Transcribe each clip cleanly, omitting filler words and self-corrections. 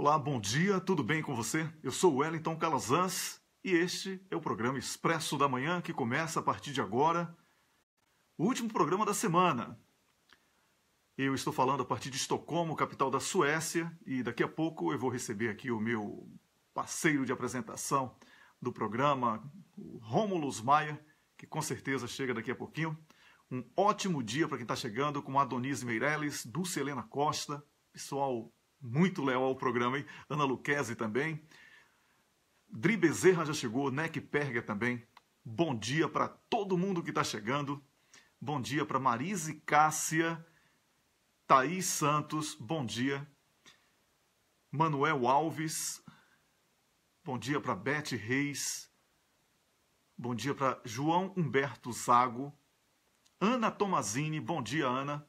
Olá, bom dia, tudo bem com você? Eu sou o Wellington Calazans e este é o programa Expresso da Manhã que começa a partir de agora, o último programa da semana. Eu estou falando a partir de Estocolmo, capital da Suécia, e daqui a pouco eu vou receber aqui o meu parceiro de apresentação do programa, o Rômulus Maia, que com certeza chega daqui a pouquinho. Um ótimo dia para quem está chegando, com a Adonise Meirelles, Dulce Helena Costa, pessoal muito leal ao programa, hein? Ana Luquezzi também. Dri Bezerra já chegou, Neck Perger também. Bom dia para todo mundo que está chegando. Bom dia para Marise Cássia, Thaís Santos, bom dia. Manuel Alves, bom dia para Beth Reis. Bom dia para João Humberto Zago. Ana Tomazini, bom dia, Ana.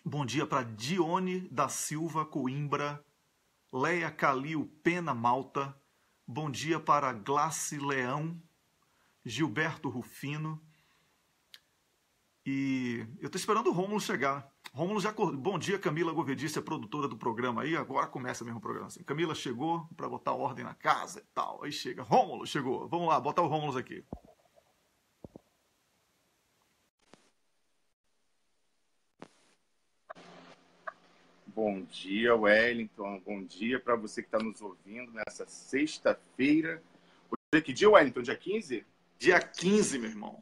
Bom dia para Dione da Silva Coimbra, Leia Calil Pena Malta, bom dia para Glace Leão, Gilberto Rufino, e eu estou esperando o Rômulo chegar. Rômulo já acordou. Bom dia, Camila Govedice, a produtora do programa aí, agora começa mesmo o programa. Assim. Camila chegou para botar ordem na casa e tal, aí chega. Rômulo chegou, vamos lá, botar o Rômulo aqui. Bom dia, Wellington. Bom dia para você que está nos ouvindo nessa sexta-feira. Hoje é que dia, Wellington? Dia 15? Dia 15, meu irmão.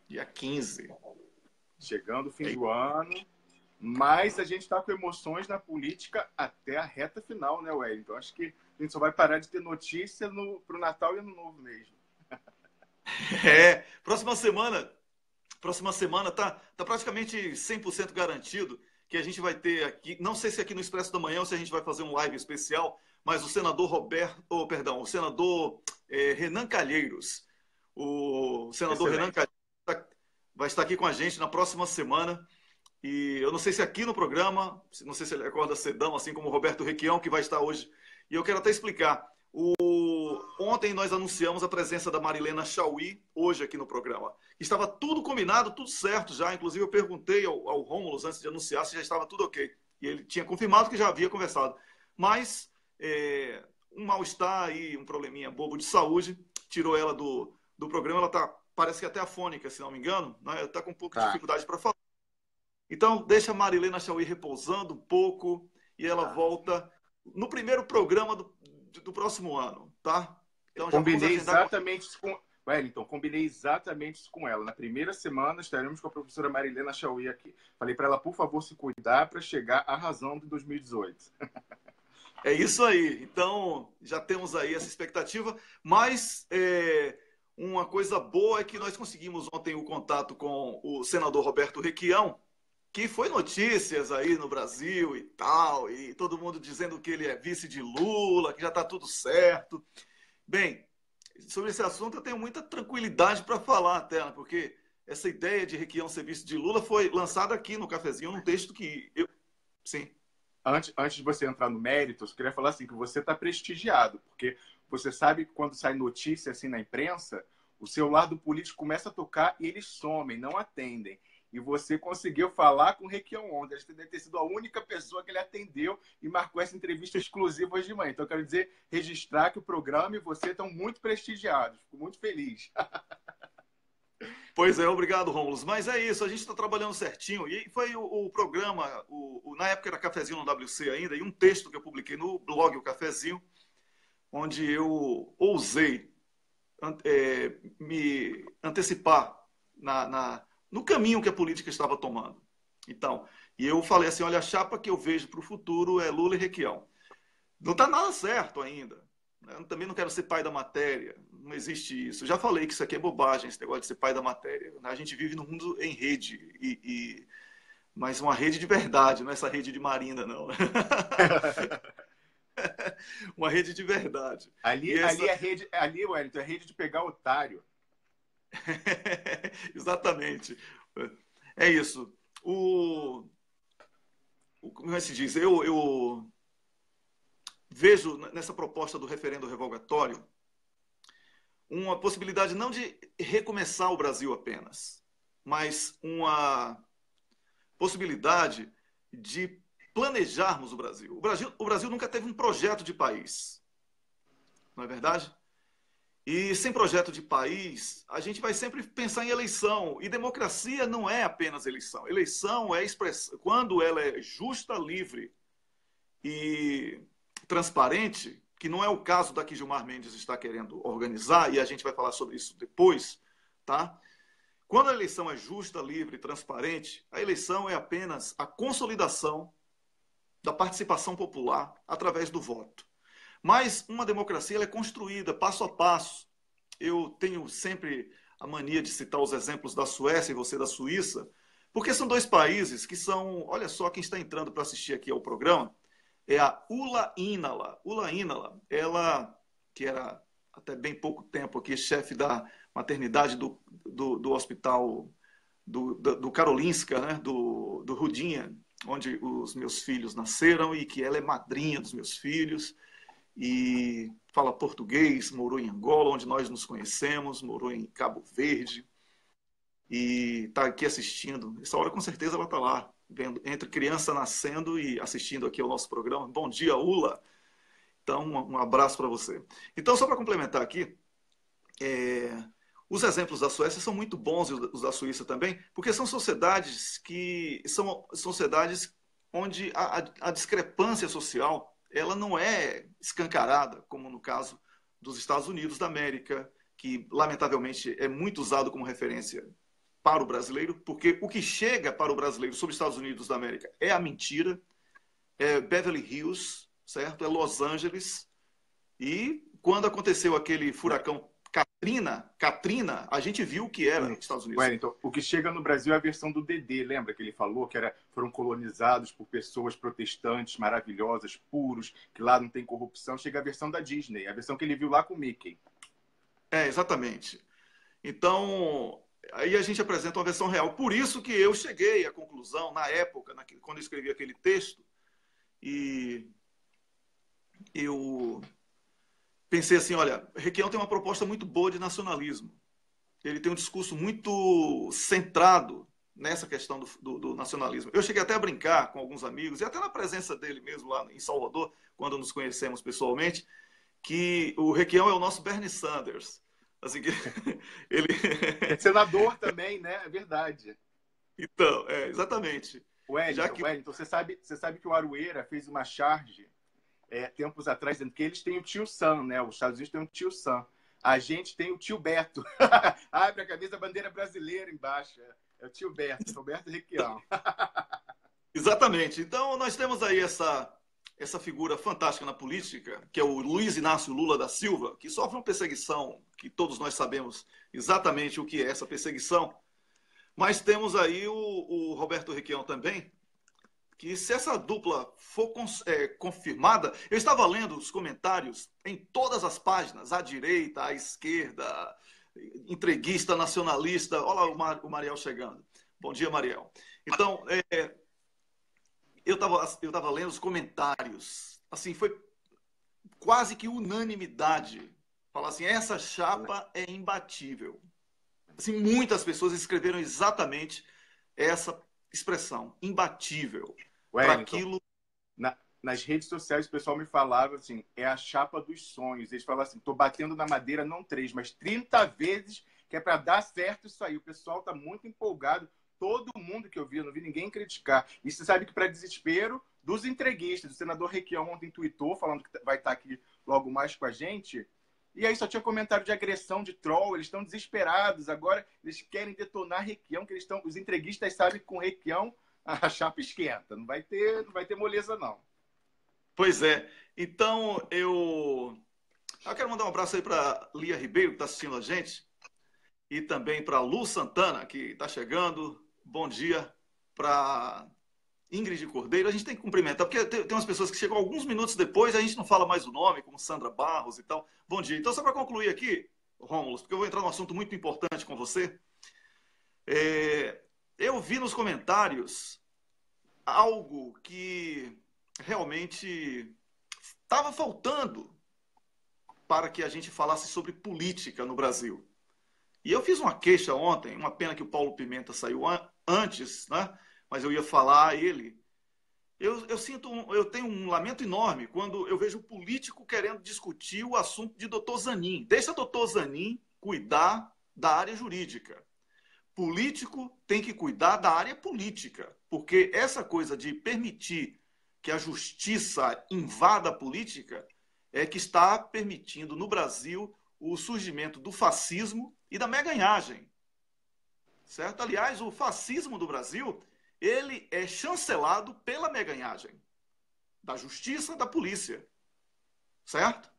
Dia 15. Chegando o fim do ano. Mas a gente está com emoções na política até a reta final, né, Wellington? Acho que a gente só vai parar de ter notícia para o Natal e Ano Novo mesmo. Próxima semana tá praticamente 100% garantido que a gente vai ter aqui, não sei se aqui no Expresso da Manhã ou se a gente vai fazer um live especial, mas o senador Renan Calheiros, o senador Renan Calheiros vai estar aqui com a gente na próxima semana, e eu não sei se aqui no programa, não sei se ele acorda cedão, assim como o Roberto Requião, que vai estar hoje, e eu quero até explicar. Ontem nós anunciamos a presença da Marilena Chauí, hoje aqui no programa. Estava tudo combinado, tudo certo já. Inclusive eu perguntei ao Rômulo antes de anunciar se já estava tudo ok. E ele tinha confirmado que já havia conversado. Mas um mal-estar e um probleminha bobo de saúde tirou ela do programa. Ela está, parece que até afônica, se não me engano. Né? Está com um pouco de dificuldade para falar. Então deixa a Marilena Chauí repousando um pouco e ela volta no primeiro programa do próximo ano, tá? Então, já combinei exatamente isso com Wellington, combinei exatamente isso com ela. Na primeira semana estaremos com a professora Marilena Chauí aqui. Falei para ela, por favor, se cuidar para chegar à razão de 2018. É isso aí. Então, já temos aí essa expectativa, mas uma coisa boa é que nós conseguimos ontem o contato com o senador Roberto Requião, que foi notícias aí no Brasil e tal, e todo mundo dizendo que ele é vice de Lula, que já está tudo certo. Bem, sobre esse assunto eu tenho muita tranquilidade para falar até, porque essa ideia de Requião ser vice de Lula foi lançada aqui no Cafezinho, num texto que eu... Sim. Antes de você entrar no mérito, eu queria falar assim, que você está prestigiado, porque você sabe que quando sai notícia assim na imprensa, o seu lado político começa a tocar e eles somem, não atendem. E você conseguiu falar com o Requião ontem. Acho que deve ter sido a única pessoa que ele atendeu e marcou essa entrevista exclusiva hoje de manhã. Então, eu quero dizer, registrar que o programa e você estão muito prestigiados. Fico muito feliz. Pois é, obrigado, Rômulo. Mas é isso, a gente está trabalhando certinho. E foi o programa, na época era Cafezinho no WC ainda, e um texto que eu publiquei no blog O Cafezinho, onde eu ousei me antecipar no caminho que a política estava tomando. Então, e eu falei assim, olha, a chapa que eu vejo para o futuro é Lula e Requião. Não está nada certo ainda. Eu também não quero ser pai da matéria. Não existe isso. Eu já falei que isso aqui é bobagem, esse negócio de ser pai da matéria. A gente vive num mundo em rede, mas uma rede de verdade, não é essa rede de marina, não. Uma rede de verdade. Ali é rede, Wellington, é rede de pegar otário. Exatamente. É isso. Como é que se diz? Eu vejo nessa proposta do referendo revogatório uma possibilidade não de recomeçar o Brasil apenas, mas uma possibilidade de planejarmos o Brasil. O Brasil nunca teve um projeto de país, não é verdade? E sem projeto de país, a gente vai sempre pensar em eleição. E democracia não é apenas eleição. Eleição é expressão. Quando ela é justa, livre e transparente, que não é o caso da que Gilmar Mendes está querendo organizar, e a gente vai falar sobre isso depois, tá? Quando a eleição é justa, livre e transparente, a eleição é apenas a consolidação da participação popular através do voto. Mas uma democracia ela é construída passo a passo. Eu tenho sempre a mania de citar os exemplos da Suécia e você da Suíça, porque são dois países que são... Olha só quem está entrando para assistir aqui ao programa, é a Ulla Innala. Ulla Innala, ela que era até bem pouco tempo aqui chefe da maternidade do hospital do Karolinska, né, do Rudinha, onde os meus filhos nasceram, e que ela é madrinha dos meus filhos, e fala português, morou em Angola, onde nós nos conhecemos, morou em Cabo Verde, e está aqui assistindo. Essa hora, com certeza, ela está lá, vendo, entre criança nascendo e assistindo aqui ao nosso programa. Bom dia, Ula. Então, um abraço para você. Então, só para complementar aqui, os exemplos da Suécia são muito bons, e os da Suíça também, porque são sociedades que são sociedades onde a discrepância social ela não é escancarada, como no caso dos Estados Unidos da América, que lamentavelmente é muito usado como referência para o brasileiro, porque o que chega para o brasileiro sobre os Estados Unidos da América é a mentira, é Beverly Hills, certo? É Los Angeles. E quando aconteceu aquele furacão Katrina, a gente viu o que era nos Estados Unidos. Wellington, o que chega no Brasil é a versão do Dedê, lembra que ele falou que foram colonizados por pessoas protestantes maravilhosas, puros, que lá não tem corrupção. Chega a versão da Disney, a versão que ele viu lá com o Mickey. Exatamente. Então, aí a gente apresenta uma versão real. Por isso que eu cheguei à conclusão, na época, quando eu escrevi aquele texto, e eu pensei assim, olha, Requião tem uma proposta muito boa de nacionalismo. Ele tem um discurso muito centrado nessa questão do nacionalismo. Eu cheguei até a brincar com alguns amigos, e até na presença dele mesmo lá em Salvador, quando nos conhecemos pessoalmente, que o Requião é o nosso Bernie Sanders. Assim que ele é senador também, né? É verdade. Então, exatamente. Wellington, você sabe que o Aroeira fez uma charge tempos atrás, dizendo que eles têm o tio Sam, né? Os Estados Unidos têm o tio Sam. A gente tem o tio Beto. Abre a camisa, a bandeira brasileira embaixo. É o tio Beto, Roberto Requião. Exatamente. Então, nós temos aí essa figura fantástica na política, que é o Luiz Inácio Lula da Silva, que sofre uma perseguição, que todos nós sabemos exatamente o que é essa perseguição. Mas temos aí o Roberto Requião também, que se essa dupla for confirmada... Eu estava lendo os comentários em todas as páginas, à direita, à esquerda, entreguista, nacionalista. Olha lá o Mariel chegando. Bom dia, Mariel. Então, eu estava lendo os comentários. Assim, foi quase que unanimidade. Falar assim, essa chapa é imbatível. Assim, muitas pessoas escreveram exatamente essa expressão, imbatível. Para aquilo... Nas redes sociais, o pessoal me falava assim, é a chapa dos sonhos. Eles falavam assim, tô batendo na madeira não 3, mas 30 vezes, que é para dar certo isso aí. O pessoal tá muito empolgado. Todo mundo que eu vi, eu não vi ninguém criticar. E você sabe que, para desespero dos entreguistas, o senador Requião ontem tweetou, falando que vai estar aqui logo mais com a gente. E aí só tinha comentário de agressão, de troll. Eles estão desesperados. Agora eles querem detonar Requião, que os entreguistas sabem que com Requião a chapa esquenta. Não vai ter moleza, não. Pois é. Então, eu quero mandar um abraço aí para Lia Ribeiro, que está assistindo a gente. E também para Lu Santana, que está chegando. Bom dia para Ingrid Cordeiro. A gente tem que cumprimentar, porque tem umas pessoas que chegam alguns minutos depois, a gente não fala mais o nome, como Sandra Barros e tal. Bom dia. Então, só para concluir aqui, Rômulo, porque eu vou entrar num assunto muito importante com você. Eu vi nos comentários algo que realmente estava faltando para que a gente falasse sobre política no Brasil. E eu fiz uma queixa ontem, uma pena que o Paulo Pimenta saiu antes, né? Mas eu ia falar a ele. eu tenho um lamento enorme quando eu vejo político querendo discutir o assunto de doutor Zanin. Deixa doutor Zanin cuidar da área jurídica. Político tem que cuidar da área política, porque essa coisa de permitir que a justiça invada a política é que está permitindo no Brasil o surgimento do fascismo e da meganhagem. Certo? Aliás, o fascismo do Brasil, ele é chancelado pela meganhagem da justiça, da polícia. Certo?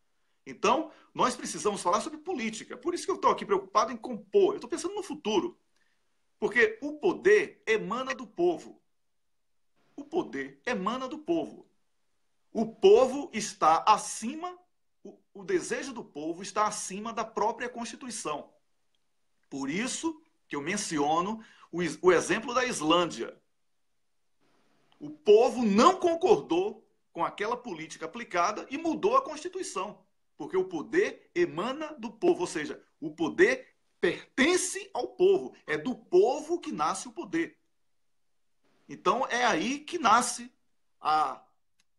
Então, nós precisamos falar sobre política. Por isso que eu estou aqui preocupado em compor. Eu estou pensando no futuro. Porque o poder emana do povo. O poder emana do povo. O povo está acima, o desejo do povo está acima da própria Constituição. Por isso que eu menciono o exemplo da Islândia. O povo não concordou com aquela política aplicada e mudou a Constituição. Porque o poder emana do povo, ou seja, o poder pertence ao povo. É do povo que nasce o poder. Então, é aí que nasce a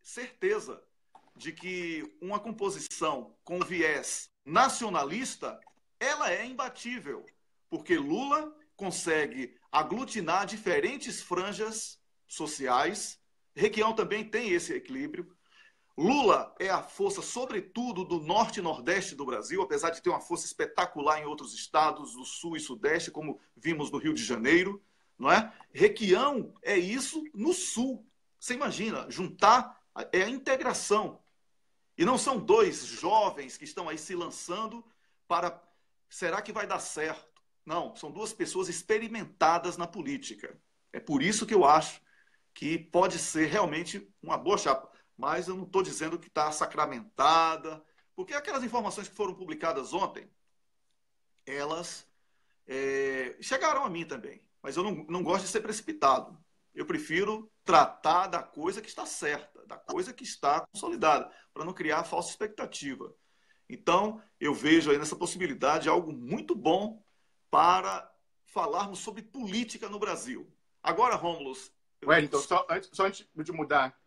certeza de que uma composição com viés nacionalista, ela é imbatível. Porque Lula consegue aglutinar diferentes franjas sociais. Requião também tem esse equilíbrio. Lula é a força, sobretudo, do norte e nordeste do Brasil, apesar de ter uma força espetacular em outros estados do sul e sudeste, como vimos no Rio de Janeiro, não é? Requião é isso no sul. Você imagina, juntar é a integração. E não são dois jovens que estão aí se lançando para... Será que vai dar certo? Não, são duas pessoas experimentadas na política. É por isso que eu acho que pode ser realmente uma boa chapa. Mas eu não estou dizendo que está sacramentada, porque aquelas informações que foram publicadas ontem, elas chegaram a mim também. Mas eu não gosto de ser precipitado. Eu prefiro tratar da coisa que está certa, da coisa que está consolidada, para não criar falsa expectativa. Então, eu vejo aí nessa possibilidade algo muito bom para falarmos sobre política no Brasil. Agora, Rômulo... Wellington, só antes de mudar...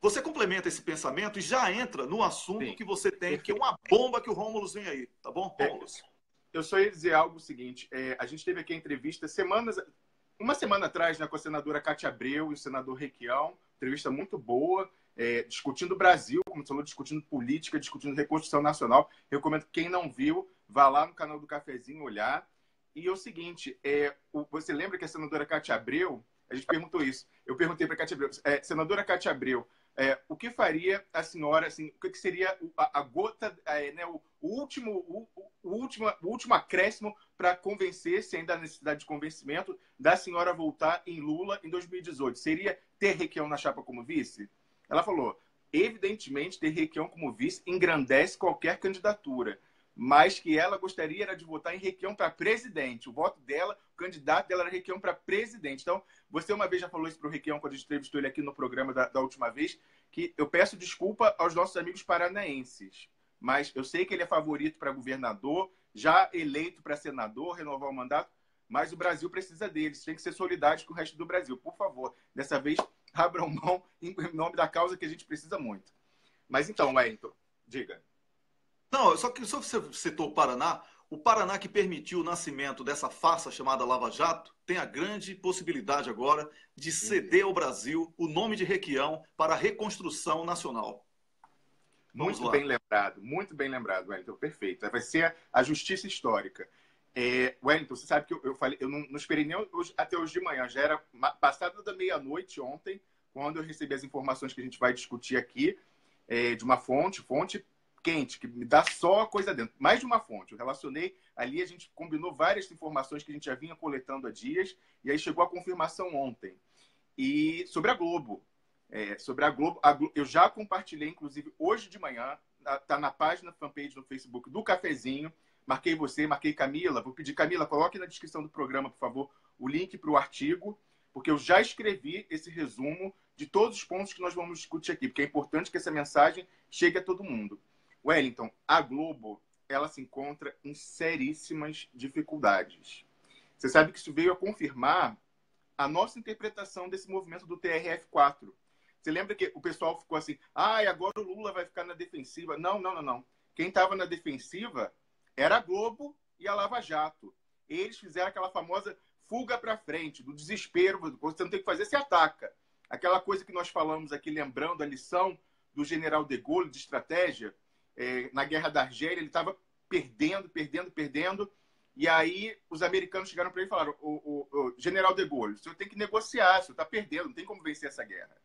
Você complementa esse pensamento e já entra no assunto Sim, que você tem, perfeito. que é uma bomba que o Rômulo vem aí, tá bom, Rômulo? Eu só ia dizer algo seguinte, a gente teve aqui a entrevista uma semana atrás, né, com a senadora Cátia Abreu e o senador Requião, entrevista muito boa, discutindo o Brasil, como você falou, discutindo política, discutindo reconstrução nacional. Eu recomendo que quem não viu, vá lá no canal do Cafezinho olhar. E é o seguinte, você lembra que a senadora Cátia Abreu, a gente perguntou isso, eu perguntei para a Cátia Abreu, senadora Cátia Abreu, o que faria a senhora, assim, o que seria a gota, né, o último acréscimo para convencer, se ainda há necessidade de convencimento, da senhora voltar em Lula em 2018? Seria ter Requião na chapa como vice? Ela falou, evidentemente, ter Requião como vice engrandece qualquer candidatura, mas que ela gostaria era de votar em Requião para presidente. O voto dela, o candidato dela era Requião para presidente. Então, você uma vez já falou isso para o Requião, quando a gente entrevistou ele aqui no programa da última vez, que eu peço desculpa aos nossos amigos paranaenses, mas eu sei que ele é favorito para governador, já eleito para senador, renovar o mandato, mas o Brasil precisa deles, tem que ser solidário com o resto do Brasil. Por favor, dessa vez, abram mão em nome da causa que a gente precisa muito. Mas então, Wellington, diga. Não, só você citou o Paraná que permitiu o nascimento dessa farsa chamada Lava Jato, tem a grande possibilidade agora de ceder ao Brasil o nome de Requião para a reconstrução nacional. Muito bem lembrado, Wellington, perfeito. Vai ser a justiça histórica. Wellington, você sabe que eu falei, eu não esperei nem até hoje de manhã, já era passada da meia-noite ontem, quando eu recebi as informações que a gente vai discutir aqui, de uma fonte quente, que me dá só coisa dentro. Mais de uma fonte. Eu relacionei ali, a gente combinou várias informações que a gente já vinha coletando há dias, e aí chegou a confirmação ontem. E sobre a Globo. Sobre a Globo, eu já compartilhei, inclusive, hoje de manhã, tá na página, fanpage no Facebook do Cafezinho. Marquei você, marquei Camila. Vou pedir, Camila, coloque na descrição do programa, por favor, o link para o artigo, porque eu já escrevi esse resumo de todos os pontos que nós vamos discutir aqui, porque é importante que essa mensagem chegue a todo mundo. Wellington, a Globo, ela se encontra em seríssimas dificuldades. Você sabe que isso veio a confirmar a nossa interpretação desse movimento do TRF4. Você lembra que o pessoal ficou assim, agora o Lula vai ficar na defensiva. Não, não, não, não. Quem estava na defensiva era a Globo e a Lava Jato. Eles fizeram aquela famosa fuga para frente, do desespero. Você não tem o que fazer, você ataca. Aquela coisa que nós falamos aqui, lembrando a lição do general de Gaulle de estratégia, na Guerra da Argélia, ele estava perdendo, perdendo, perdendo. E aí os americanos chegaram para ele e falaram, o general de Gaulle, o senhor tem que negociar, o senhor está perdendo, não tem como vencer essa guerra.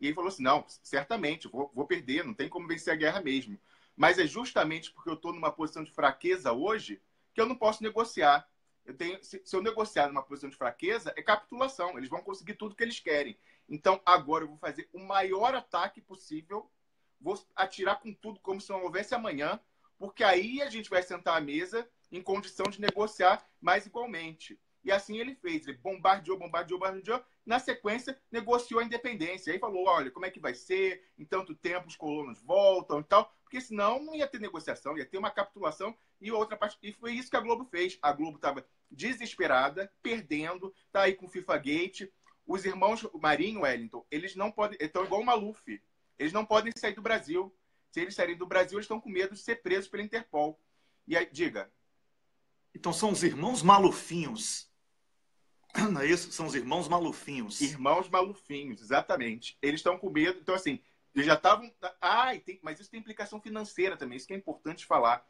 E ele falou assim, não, certamente, vou perder, não tem como vencer a guerra mesmo. Mas é justamente porque eu estou numa posição de fraqueza hoje que eu não posso negociar. Se eu negociar numa posição de fraqueza, é capitulação. Eles vão conseguir tudo que eles querem. Então, agora eu vou fazer o maior ataque possível, vou atirar com tudo como se não houvesse amanhã, porque aí a gente vai sentar à mesa em condição de negociar mais igualmente. E assim ele fez. Ele bombardeou. Na sequência, negociou a independência. Aí falou, olha, como é que vai ser? Em tanto tempo os colonos voltam e tal. Porque senão não ia ter negociação, ia ter uma capitulação e outra parte. E foi isso que a Globo fez. A Globo estava desesperada, perdendo, tá aí com o FIFA Gate. Os irmãos Marinho, Wellington, eles não podem... Estão igual o Maluf. Eles não podem sair do Brasil. Se eles saírem do Brasil, eles estão com medo de ser presos pela Interpol. E aí, diga. Então são os irmãos malufinhos. Não é isso? São os irmãos malufinhos. Irmãos malufinhos, exatamente. Eles estão com medo. Então, assim, eles já estavam... mas isso tem implicação financeira também. Isso que é importante falar.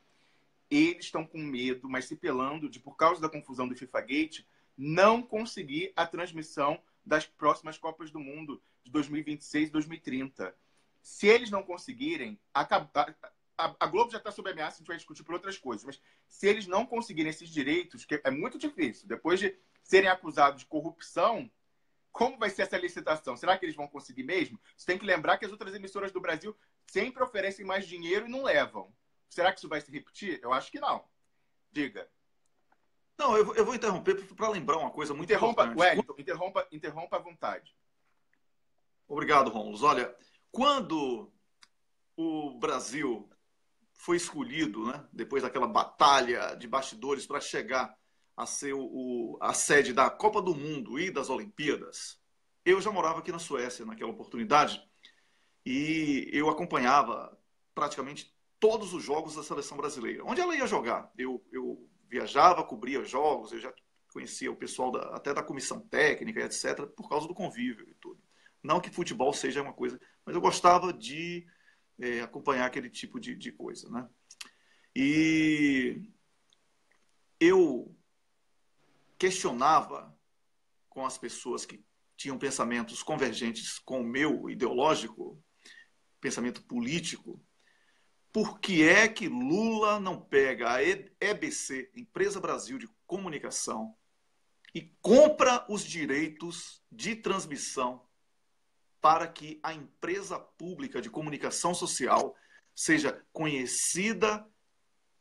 Eles estão com medo, mas se pelando de, por causa da confusão do FIFA Gate, não conseguir a transmissão das próximas Copas do Mundo de 2026 e 2030. Se eles não conseguirem, a Globo já está sob ameaça, a gente vai discutir por outras coisas, mas se eles não conseguirem esses direitos, que é muito difícil, depois de serem acusados de corrupção, como vai ser essa licitação? Será que eles vão conseguir mesmo? Você tem que lembrar que as outras emissoras do Brasil sempre oferecem mais dinheiro e não levam. Será que isso vai se repetir? Eu acho que não. Diga. Não, eu vou interromper para lembrar uma coisa muito importante. Wellington, interrompa à vontade. Obrigado, Rômulo. Olha, quando o Brasil foi escolhido, né, depois daquela batalha de bastidores para chegar a ser a sede da Copa do Mundo e das Olimpíadas, eu já morava aqui na Suécia naquela oportunidade e eu acompanhava praticamente todos os jogos da seleção brasileira. Onde ela ia jogar? Eu viajava, cobria jogos, eu já conhecia o pessoal até da comissão técnica, etc., por causa do convívio e tudo. Não que futebol seja uma coisa, mas eu gostava de acompanhar aquele tipo de coisa, né? E eu questionava com as pessoas que tinham pensamentos convergentes com o meu ideológico, pensamento político, por que é que Lula não pega a EBC, Empresa Brasil de Comunicação, e compra os direitos de transmissão para que a empresa pública de comunicação social seja conhecida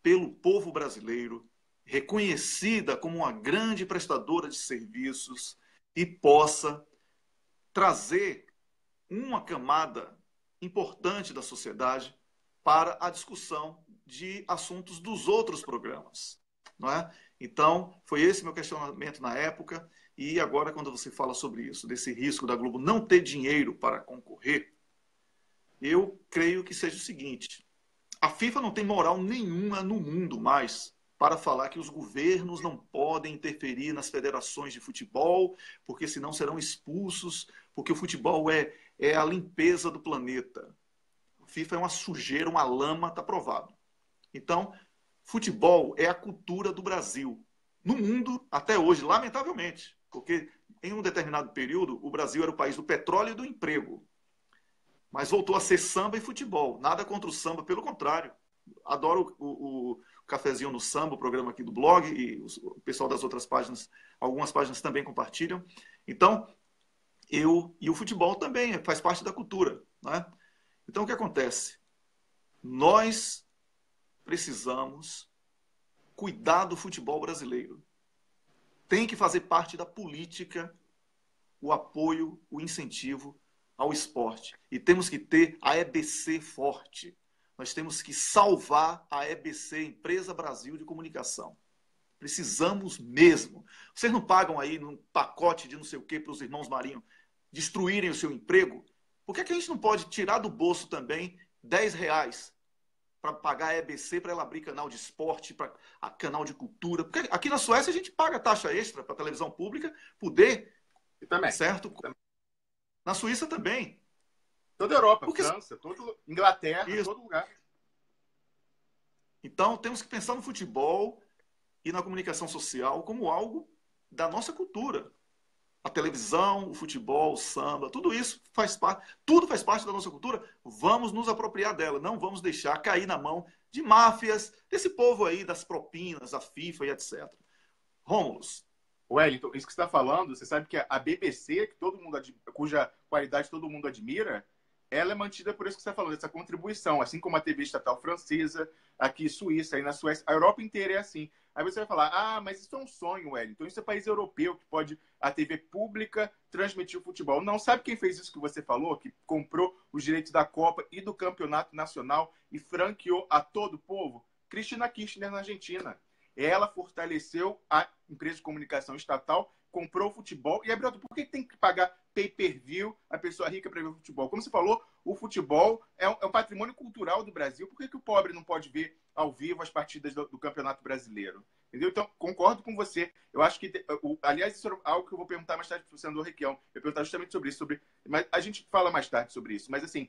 pelo povo brasileiro, reconhecida como uma grande prestadora de serviços e possa trazer uma camada importante da sociedade para a discussão de assuntos dos outros programas, não é? Então, foi esse meu questionamento na época, e agora quando você fala sobre isso, desse risco da Globo não ter dinheiro para concorrer, eu creio que seja o seguinte: a FIFA não tem moral nenhuma no mundo mais para falar que os governos não podem interferir nas federações de futebol, porque senão serão expulsos, porque o futebol é a limpeza do planeta. A FIFA é uma sujeira, uma lama, está provado. Então, futebol é a cultura do Brasil. No mundo, até hoje, lamentavelmente, porque em um determinado período, o Brasil era o país do petróleo e do emprego. Mas voltou a ser samba e futebol. Nada contra o samba, pelo contrário. Adoro o cafezinho no samba, o programa aqui do blog, e o pessoal das outras páginas, algumas páginas também compartilham. Então, e o futebol também faz parte da cultura, né? Então, o que acontece? Nós precisamos cuidar do futebol brasileiro. Tem que fazer parte da política o apoio, o incentivo ao esporte. E temos que ter a EBC forte. Nós temos que salvar a EBC, Empresa Brasil de Comunicação. Precisamos mesmo. Vocês não pagam aí num pacote de não sei o quê para os irmãos Marinho destruírem o seu emprego? Por que a gente não pode tirar do bolso também R$ 10 para pagar a EBC para ela abrir canal de esporte, para canal de cultura? Porque aqui na Suécia a gente paga taxa extra para a televisão pública poder, E também. certo? Também. Na Suíça também. Toda a Europa, Porque... França, Inglaterra, Isso. todo lugar. Então temos que pensar no futebol e na comunicação social como algo da nossa cultura. A televisão, o futebol, o samba, tudo isso tudo faz parte da nossa cultura. Vamos nos apropriar dela, não vamos deixar cair na mão de máfias, desse povo aí, das propinas, a FIFA e etc. Rômulus. Wellington, isso que você está falando, você sabe que a BBC, cuja qualidade todo mundo admira, ela é mantida por isso que você está falando, essa contribuição, assim como a TV estatal francesa, aqui Suíça, aí na Suécia, a Europa inteira é assim. Aí você vai falar, mas isso é um sonho, Wellington, isso é país europeu que pode a TV pública transmitir o futebol. Não, sabe quem fez isso que você falou? Que comprou os direitos da Copa e do Campeonato Nacional e franqueou a todo o povo? Cristina Kirchner, na Argentina. Ela fortaleceu a empresa de comunicação estatal, comprou o futebol e abriu. Por que tem que pagar pay-per-view a pessoa rica para ver o futebol? Como você falou, o futebol é um patrimônio cultural do Brasil. Por que o pobre não pode ver ao vivo as partidas do Campeonato Brasileiro? Entendeu? Então, concordo com você. Eu acho que, aliás, isso é algo que eu vou perguntar mais tarde para o senador Requião. Eu vou perguntar justamente sobre isso. Mas a gente fala mais tarde sobre isso. Mas, assim,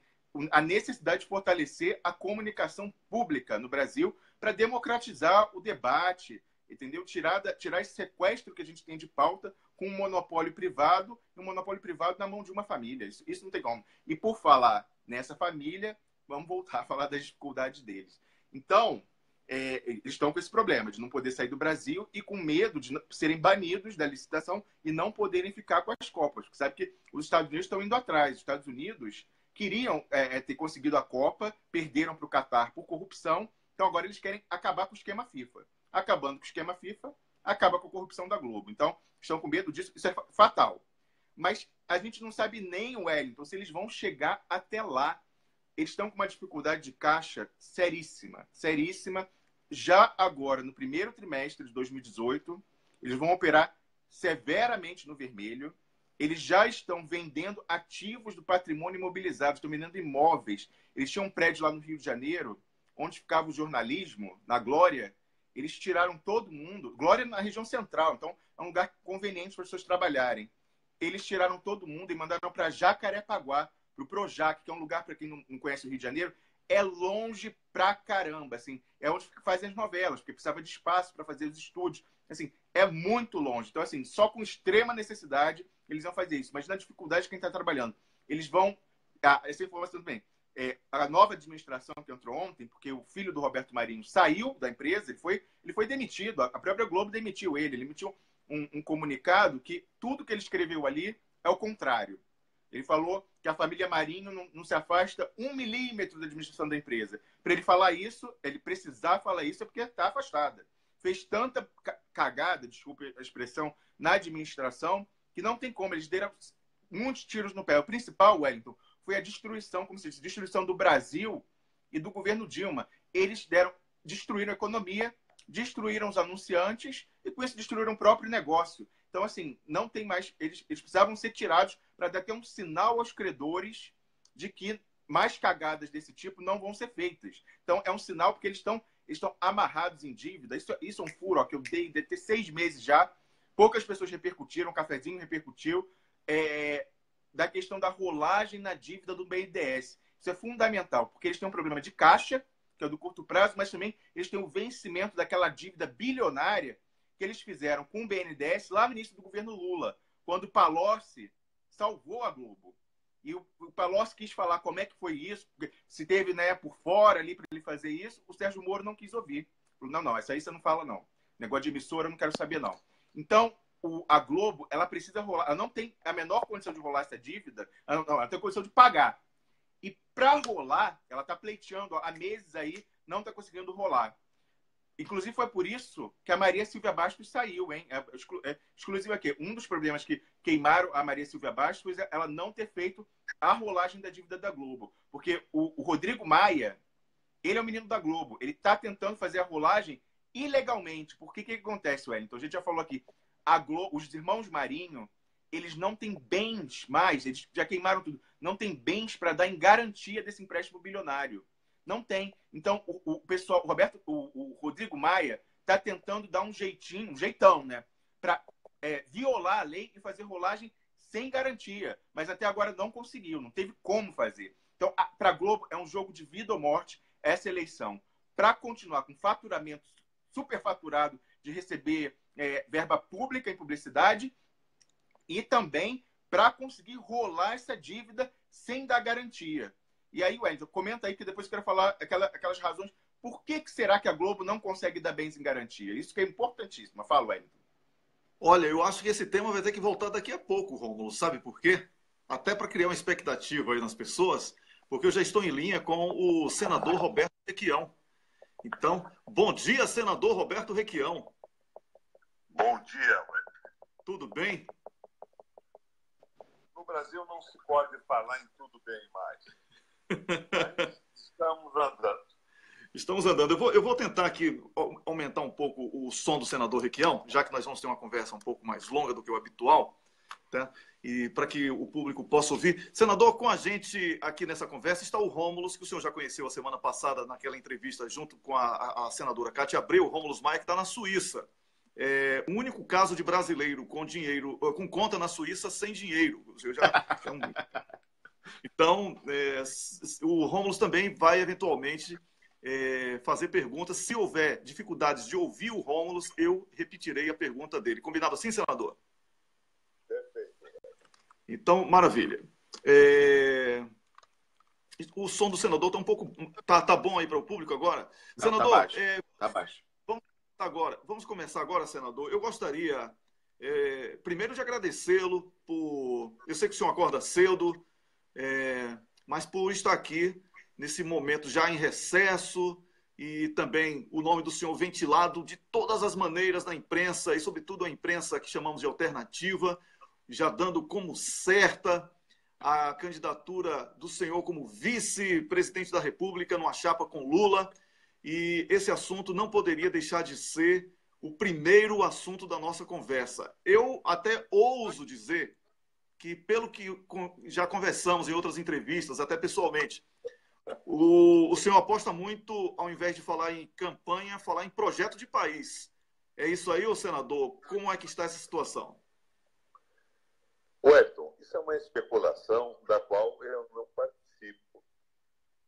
a necessidade de fortalecer a comunicação pública no Brasil para democratizar o debate, entendeu? Tirar esse sequestro que a gente tem de pauta com um monopólio privado e um monopólio privado na mão de uma família. Isso não tem como. E por falar nessa família, vamos voltar a falar das dificuldades deles. Então, eles estão com esse problema de não poder sair do Brasil e com medo de serem banidos da licitação e não poderem ficar com as Copas. Porque sabe que os Estados Unidos estão indo atrás. Os Estados Unidos queriam ter conseguido a Copa, perderam para o Catar por corrupção. Então agora eles querem acabar com o esquema FIFA. Acabando com o esquema FIFA, acaba com a corrupção da Globo. Então, estão com medo disso. Isso é fatal. Mas a gente não sabe nem, Wellington, se eles vão chegar até lá. Eles estão com uma dificuldade de caixa seríssima. Seríssima. Já agora, no primeiro trimestre de 2018, eles vão operar severamente no vermelho. Eles já estão vendendo ativos do patrimônio imobilizado, estão vendendo imóveis. Eles tinham um prédio lá no Rio de Janeiro, onde ficava o jornalismo, na Glória. Eles tiraram todo mundo. Glória na região central, então é um lugar conveniente para as pessoas trabalharem. Eles tiraram todo mundo e mandaram para Jacarepaguá, para o Projac, que é um lugar, para quem não conhece o Rio de Janeiro, é longe pra caramba. Assim, é onde fazem as novelas, porque precisava de espaço para fazer os estúdios. Assim, é muito longe. Então, assim, só com extrema necessidade eles vão fazer isso. Mas na dificuldade de quem está trabalhando. Eles vão... essa informação também. A nova administração que entrou ontem, porque o filho do Roberto Marinho saiu da empresa, ele foi demitido. A própria Globo demitiu ele. Ele emitiu um comunicado que tudo que ele escreveu ali é o contrário. Ele falou que a família Marinho não se afasta 1 milímetro da administração da empresa. Para ele falar isso, ele precisar falar isso, é porque está afastada. Fez tanta cagada, desculpe a expressão, na administração, que não tem como. Eles deram muitos tiros no pé. O principal, Wellington, foi a destruição, como se diz, destruição do Brasil e do governo Dilma. Eles destruíram a economia, destruíram os anunciantes e com isso destruíram o próprio negócio. Então, assim, não tem mais... Eles precisavam ser tirados para dar até um sinal aos credores de que mais cagadas desse tipo não vão ser feitas. Então, é um sinal porque eles estão amarrados em dívida. Isso é um furo, ó, que eu deve ter 6 meses já. Poucas pessoas repercutiram, o Cafezinho repercutiu, da questão da rolagem na dívida do BNDES. Isso é fundamental, porque eles têm um problema de caixa, que é do curto prazo, mas também eles têm o vencimento daquela dívida bilionária que eles fizeram com o BNDES lá no início do governo Lula, quando o Palocci salvou a Globo. E o Palocci quis falar como é que foi isso, se teve, né, por fora ali para ele fazer isso, o Sérgio Moro não quis ouvir. Falou, não, essa aí você não fala, não. Negócio de emissora, eu não quero saber, não. Então, a Globo, ela precisa rolar, ela não tem a menor condição de rolar essa dívida, ela tem condição de pagar. E para rolar, ela está pleiteando há meses aí, não está conseguindo rolar. Inclusive, foi por isso que a Maria Silvia Bastos saiu, hein? Exclusivo aqui. Um dos problemas que queimaram a Maria Silvia Bastos foi ela não ter feito a rolagem da dívida da Globo. Porque o Rodrigo Maia, ele é o menino da Globo. Ele está tentando fazer a rolagem ilegalmente. Porque o que acontece, Wellington? A gente já falou aqui. Os irmãos Marinho, eles não têm bens mais, eles já queimaram tudo, não tem bens para dar em garantia desse empréstimo bilionário. Não tem. Então, o pessoal, o Rodrigo Maia está tentando dar um jeitinho, um jeitão, né? Para violar a lei e fazer rolagem sem garantia. Mas até agora não conseguiu, não teve como fazer. Então, para a Globo, é um jogo de vida ou morte essa eleição. Para continuar com faturamento superfaturado de receber verba pública em publicidade e também para conseguir rolar essa dívida sem dar garantia. E aí, Wellington, comenta aí que depois eu quero falar aquelas razões. Por que será que a Globo não consegue dar bens em garantia? Isso que é importantíssimo. Fala, Wellington. Olha, eu acho que esse tema vai ter que voltar daqui a pouco, Rômulo. Sabe por quê? Até para criar uma expectativa aí nas pessoas, porque eu já estou em linha com o senador Roberto Requião. Então, bom dia, senador Roberto Requião. Bom dia, Wellington. Tudo bem? No Brasil não se pode falar em tudo bem mais. Mas estamos andando. Estamos andando. Eu vou tentar aqui aumentar um pouco o som do senador Requião, já que nós vamos ter uma conversa um pouco mais longa do que o habitual, tá? E para que o público possa ouvir. Senador, com a gente aqui nessa conversa está o Rômulus, que o senhor já conheceu a semana passada naquela entrevista junto com a senadora Cátia Abreu, o Rômulus Maia, que está na Suíça. O único caso de brasileiro com dinheiro, com conta na Suíça sem dinheiro. Então, o Rômulus também vai eventualmente fazer perguntas. Se houver dificuldades de ouvir o Rômulus, eu repetirei a pergunta dele. Combinado assim, senador? Perfeito. Então, maravilha. O som do senador está um pouco... Tá bom aí para o público agora? Não, senador, tá baixo. Tá baixo. Vamos começar agora, senador. Eu gostaria, primeiro, de agradecê-lo por... Eu sei que o senhor acorda cedo, mas por estar aqui nesse momento já em recesso e também o nome do senhor ventilado de todas as maneiras na imprensa e, sobretudo, a imprensa que chamamos de alternativa, já dando como certa a candidatura do senhor como vice-presidente da República numa chapa com Lula. E esse assunto não poderia deixar de ser o primeiro assunto da nossa conversa. Eu até ouso dizer que, pelo que já conversamos em outras entrevistas, até pessoalmente, o senhor aposta muito, ao invés de falar em campanha, falar em projeto de país. É isso aí, ô senador? Como é que está essa situação? Wellington, isso é uma especulação da qual eu não participo.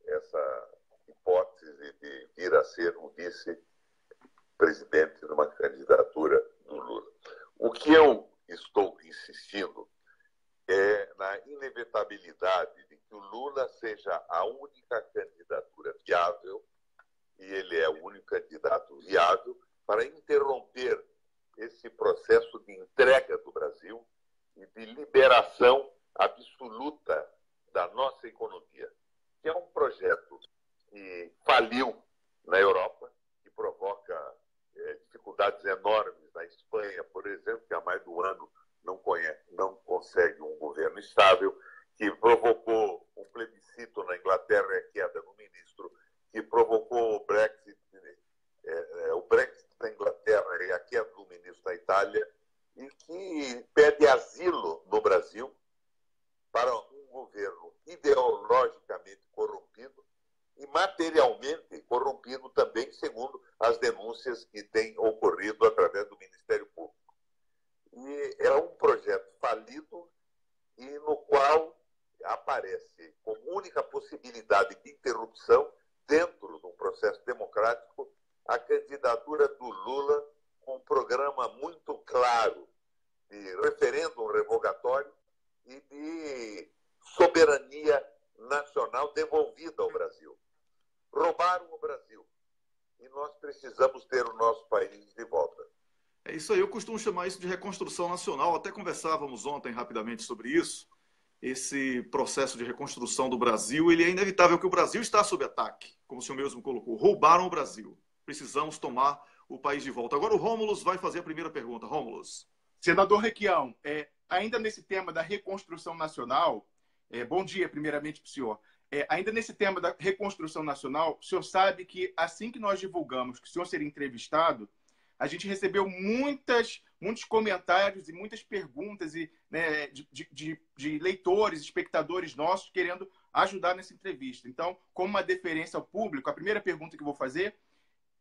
Essa hipótese de vir a ser o vice-presidente numa candidatura do Lula. O que eu estou insistindo é na inevitabilidade de que o Lula seja a única candidatura viável, e ele é o único candidato viável, para interromper esse processo de entrega do Brasil e de liberação absoluta da nossa economia, que é um projeto que faliu na Europa, que provoca dificuldades enormes na Espanha, por exemplo, que há mais de um ano não consegue um governo estável, que provocou um plebiscito na Inglaterra e a queda do ministro, que provocou o Brexit na Inglaterra e a queda do ministro na Itália, e que pede asilo no Brasil para um governo ideologicamente corrompido e materialmente corrompido também, segundo as denúncias que têm ocorrido através do Ministério Público. E é um projeto falido e no qual aparece como única possibilidade de interrupção, dentro de um processo democrático, a candidatura do Lula com um programa muito claro de referendo revogatório e de soberania nacional devolvida ao Brasil. Roubaram o Brasil e nós precisamos ter o nosso país de volta. É isso aí, eu costumo chamar isso de reconstrução nacional. Até conversávamos ontem rapidamente sobre isso. Esse processo de reconstrução do Brasil, ele é inevitável, que o Brasil está sob ataque, como o senhor mesmo colocou. Roubaram o Brasil. Precisamos tomar o país de volta. Agora o Rômulus vai fazer a primeira pergunta. Rômulus. Senador Requião, ainda nesse tema da reconstrução nacional, bom dia primeiramente para o senhor. Ainda nesse tema da reconstrução nacional, o senhor sabe que assim que nós divulgamos que o senhor seria entrevistado, a gente recebeu muitos comentários e muitas perguntas né, de leitores, espectadores nossos querendo ajudar nessa entrevista. Então, como uma deferência ao público, a primeira pergunta que eu vou fazer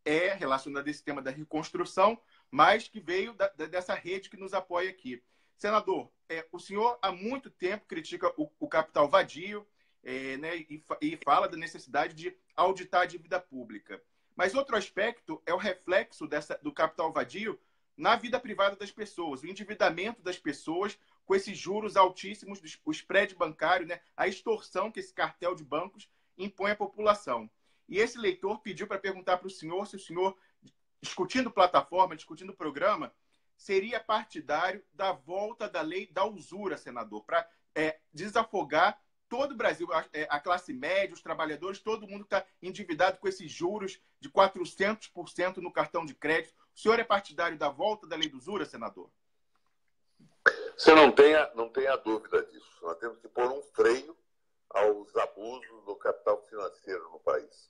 é relacionada a esse tema da reconstrução, mas que veio dessa rede que nos apoia aqui. Senador, o senhor há muito tempo critica o capital vadio, né, e fala da necessidade de auditar a dívida pública. Mas outro aspecto é o reflexo do capital vadio na vida privada das pessoas, o endividamento das pessoas com esses juros altíssimos, o spread bancário, né, a extorsão que esse cartel de bancos impõe à população. E esse leitor pediu para perguntar para o senhor se o senhor, discutindo plataforma, discutindo programa, seria partidário da volta da lei da usura, senador, para desafogar todo o Brasil, a classe média, os trabalhadores, todo mundo está endividado com esses juros de 400% no cartão de crédito. O senhor é partidário da volta da lei da usura, senador? Você não tenha dúvida disso. Nós temos que pôr um freio aos abusos do capital financeiro no país.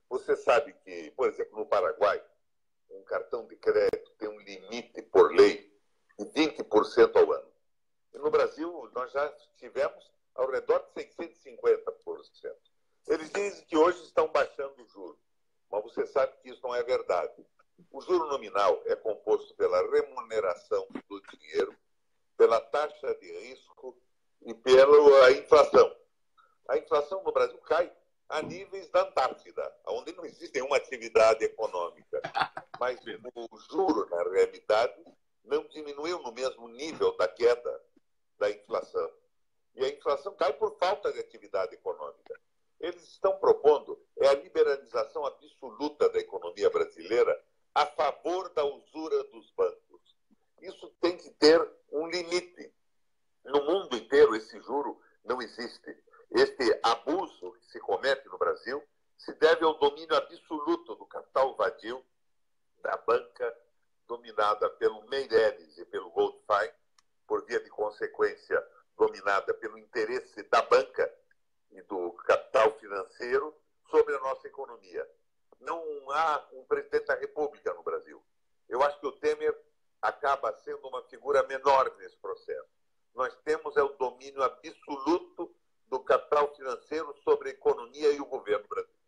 Você sabe que, por exemplo, no Paraguai, um cartão de crédito tem um limite por lei de 20% ao ano. E no Brasil, nós já tivemos ao redor de 650%. Eles dizem que hoje estão baixando o juro, mas você sabe que isso não é verdade. O juro nominal é composto pela remuneração do dinheiro, pela taxa de risco e pela inflação. A inflação no Brasil cai a níveis da Antártida, onde não existe nenhuma atividade econômica. Mas o juro, na realidade, não diminuiu no mesmo nível da queda da inflação. E a inflação cai por falta de atividade econômica. Eles estão propondo a liberalização absoluta da economia brasileira a favor da usura dos bancos. Isso tem que ter um limite. No mundo inteiro, esse juro não existe. Este abuso que se comete no Brasil se deve ao domínio absoluto do capital vadio da banca, dominada pelo Meireles e pelo Goldfein, por via de consequência, dominada pelo interesse da banca e do capital financeiro sobre a nossa economia. Não há um presidente da República no Brasil. Eu acho que o Temer acaba sendo uma figura menor nesse processo. Nós temos o domínio absoluto do capital financeiro sobre a economia e o governo brasileiro.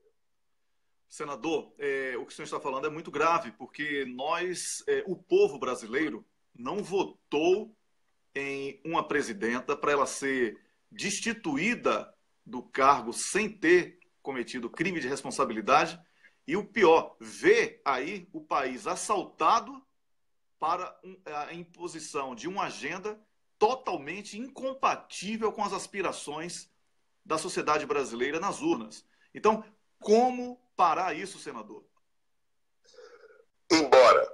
Senador, o que o senhor está falando é muito grave, porque o povo brasileiro, não votou em uma presidenta para ela ser destituída do cargo sem ter cometido crime de responsabilidade. E o pior, ver aí o país assaltado para a imposição de uma agenda totalmente incompatível com as aspirações da sociedade brasileira nas urnas. Então, como parar isso, senador? Embora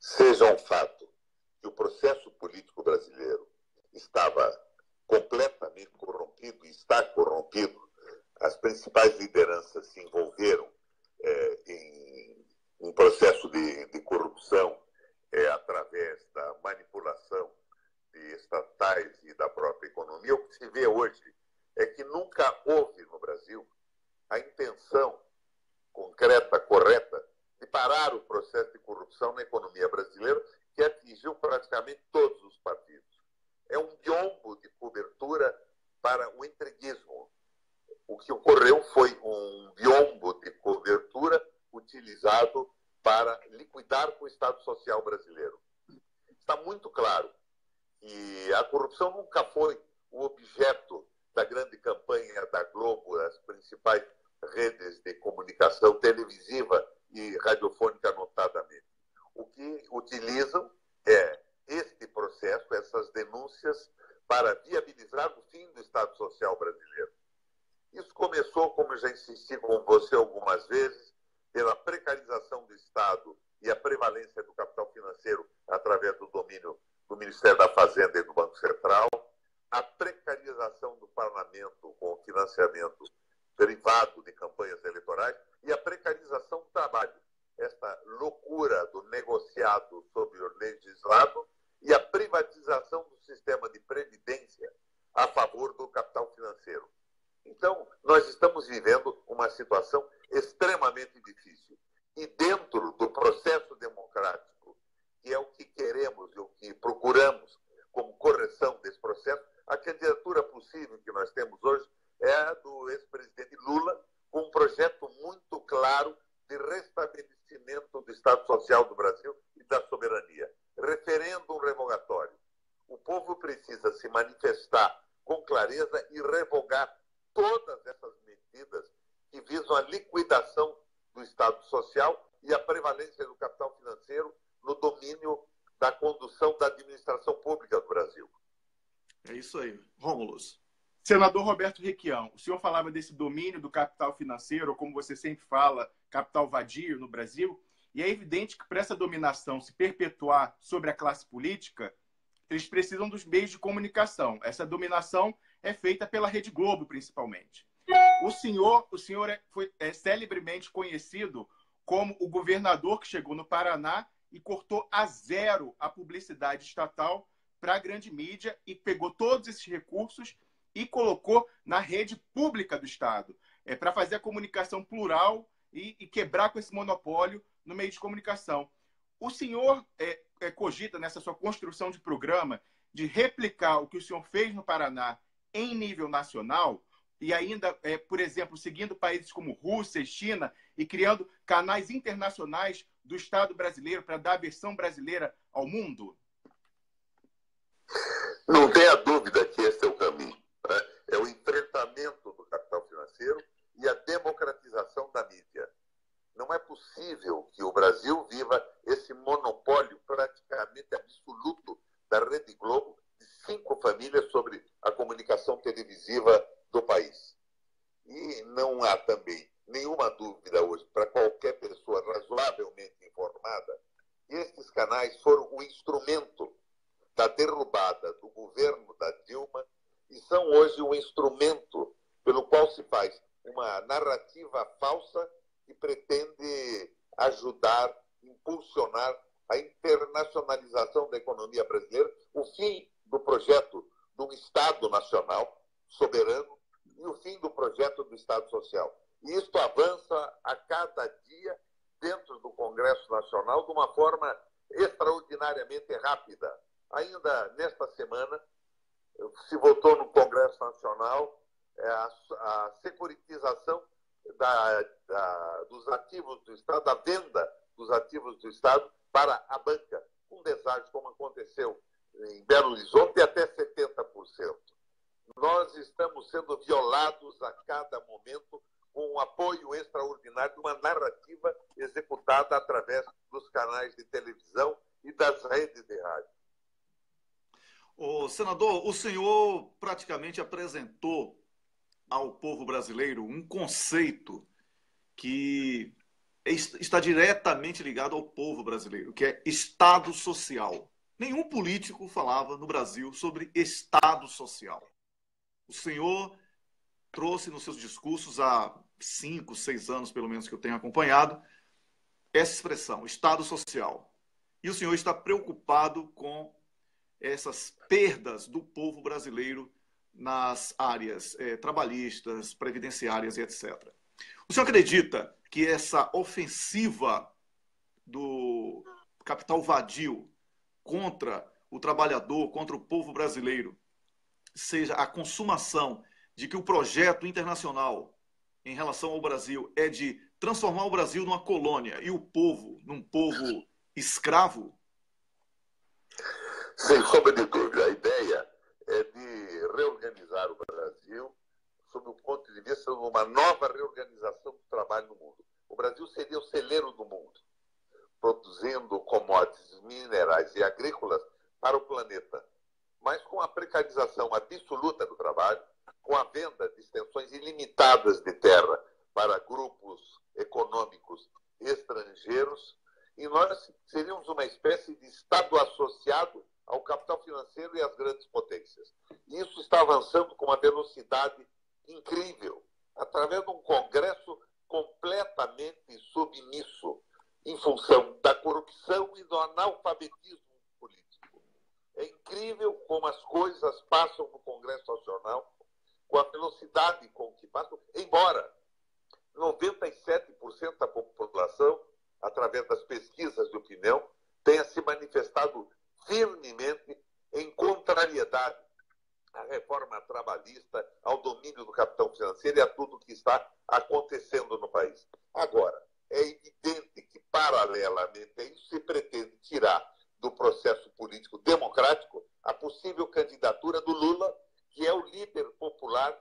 seja um fato que o processo político brasileiro estava completamente corrompido e está corrompido, as principais lideranças se envolveram em um processo de corrupção através da manipulação de estatais e da própria economia. O que se vê hoje é que nunca houve no Brasil a intenção concreta, correta, de parar o processo de corrupção na economia brasileira, que atingiu praticamente todos os partidos. É um biombo de cobertura para o entreguismo. O que ocorreu foi um biombo de cobertura utilizado para liquidar o Estado Social brasileiro. Está muito claro que a corrupção nunca foi o objeto da grande campanha da Globo, das principais redes de comunicação televisiva e radiofônica notadamente. O que utilizam é este processo, essas denúncias, para viabilizar o fim do Estado Social brasileiro. Isso começou, como eu já insisti com você algumas vezes, pela precarização do Estado e a prevalência do capital financeiro através do domínio do Ministério da Fazenda e do Banco Central, a precarização do parlamento com o financiamento privado de campanhas eleitorais e a precarização do trabalho. Esta loucura do negociado sobre o legislado e a privatização do sistema de previdência a favor do capital financeiro. Então, nós estamos vivendo uma situação extremamente difícil. E dentro do processo democrático que é o que queremos e o que procuramos como correção desse processo, a candidatura possível que nós temos hoje é a do ex-presidente Lula, com um projeto muito claro de restabelecimento do Estado Social do Brasil e da soberania. Referendo revogatório. O povo precisa se manifestar com clareza e revogar todas essas medidas que visam a liquidação do Estado Social e a prevalência do capital financeiro no domínio da condução da administração pública do Brasil. É isso aí. Rômulus. Senador Roberto Requião, o senhor falava desse domínio do capital financeiro, ou como você sempre fala, capital vadio no Brasil, e é evidente que para essa dominação se perpetuar sobre a classe política, eles precisam dos meios de comunicação. Essa dominação é feita pela Rede Globo, principalmente. O senhor é celebremente conhecido como o governador que chegou no Paraná e cortou a zero a publicidade estatal para a grande mídia e pegou todos esses recursos e colocou na rede pública do Estado, para fazer a comunicação plural e quebrar com esse monopólio no meio de comunicação. O senhor cogita, nessa sua construção de programa, de replicar o que o senhor fez no Paraná em nível nacional e ainda, por exemplo, seguindo países como Rússia e China e criando canais internacionais do Estado brasileiro para dar a versão brasileira ao mundo? Não tenha dúvida que esse é o caminho. É o enfrentamento do capital financeiro e a democratização da mídia. Não é possível que o Brasil viva esse monopólio praticamente absoluto da Rede Globo de 5 famílias sobre a comunicação televisiva do país. E não há também nenhuma dúvida hoje, para qualquer pessoa razoavelmente informada, que esses canais foram o instrumento da derrubada do governo da Dilma e são hoje um instrumento pelo qual se faz uma narrativa falsa que pretende ajudar, impulsionar a internacionalização da economia brasileira, o fim do projeto de um Estado nacional soberano e o fim do projeto do Estado Social. E isto avança a cada dia dentro do Congresso Nacional de uma forma extraordinariamente rápida. Ainda nesta semana, se votou no Congresso Nacional a securitização dos ativos do Estado, a venda dos ativos do Estado para a banca, um deságio como aconteceu em Belo Horizonte de até 70%. Nós estamos sendo violados a cada momento com um apoio extraordinário de uma narrativa executada através dos canais de televisão e das redes de rádio. Senador, o senhor praticamente apresentou ao povo brasileiro um conceito que está diretamente ligado ao povo brasileiro, que é Estado Social. Nenhum político falava no Brasil sobre Estado Social. O senhor trouxe nos seus discursos há 5, 6 anos, pelo menos, que eu tenho acompanhado, essa expressão, Estado Social. E o senhor está preocupado com essas perdas do povo brasileiro nas áreas trabalhistas, previdenciárias e etc. O senhor acredita que essa ofensiva do capital vadio contra o trabalhador, contra o povo brasileiro, seja a consumação de que o projeto internacional em relação ao Brasil é de transformar o Brasil numa colônia e o povo num povo escravo? Sem sombra de dúvida, a ideia é de reorganizar o Brasil sob o ponto de vista de uma nova reorganização do trabalho no mundo. O Brasil seria o celeiro do mundo, produzindo commodities minerais e agrícolas para o planeta, mas com a precarização absoluta do trabalho, com a venda de extensões ilimitadas de terra para grupos econômicos estrangeiros, e nós seríamos uma espécie de Estado associado ao capital financeiro e às grandes potências. E isso está avançando com uma velocidade incrível, através de um Congresso completamente submisso em função da corrupção e do analfabetismo político. É incrível como as coisas passam no Congresso Nacional, com a velocidade com que passam, embora 97% da população, através das pesquisas de opinião, tenha se manifestado trabalhista, ao domínio do capital financeiro e a tudo que está acontecendo no país. Agora, é evidente que, paralelamente a isso, se pretende tirar do processo político democrático a possível candidatura do Lula, que é o líder popular,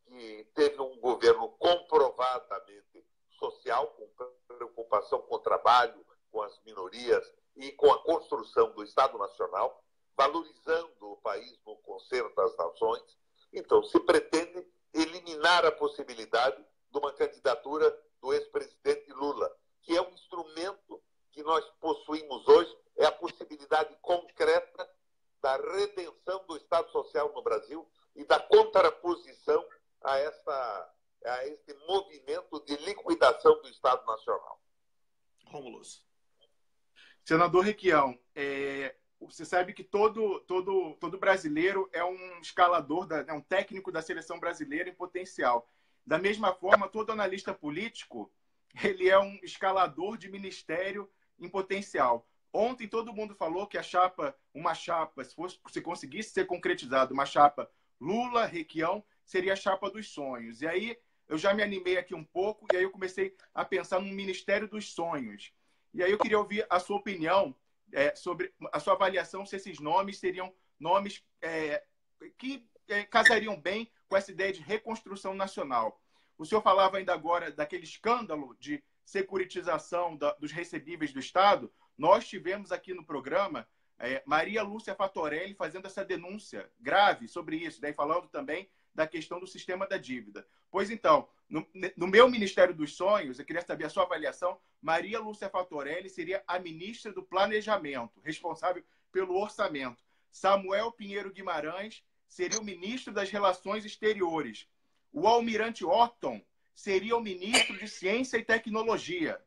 que teve um governo comprovadamente social, com preocupação com o trabalho, com as minorias e com a construção do Estado Nacional, valorizando o país no concerto das nações. Então, se pretende eliminar a possibilidade de uma candidatura do ex-presidente Lula, que é um instrumento que nós possuímos hoje, é a possibilidade concreta da redenção do Estado Social no Brasil e da contraposição a este movimento de liquidação do Estado Nacional. Rômulus. Senador Requião, você sabe que todo brasileiro é um escalador, é um técnico da seleção brasileira em potencial. Da mesma forma, todo analista político, ele é um escalador de ministério em potencial. Ontem todo mundo falou que uma chapa, se conseguisse ser concretizado, uma chapa Lula-Requião, seria a chapa dos sonhos. E aí eu já me animei aqui um pouco, e aí eu comecei a pensar no Ministério dos Sonhos. E aí eu queria ouvir a sua opinião sobre a sua avaliação, se esses nomes seriam nomes que casariam bem com essa ideia de reconstrução nacional. O senhor falava ainda agora daquele escândalo de securitização dos recebíveis do Estado. Nós tivemos aqui no programa Maria Lúcia Fatorelli fazendo essa denúncia grave sobre isso, daí falando também da questão do sistema da dívida. Pois então, no meu Ministério dos Sonhos, eu queria saber a sua avaliação, Maria Lúcia Fatorelli seria a ministra do Planejamento, responsável pelo orçamento. Samuel Pinheiro Guimarães seria o ministro das Relações Exteriores. O Almirante Orton seria o ministro de Ciência e Tecnologia.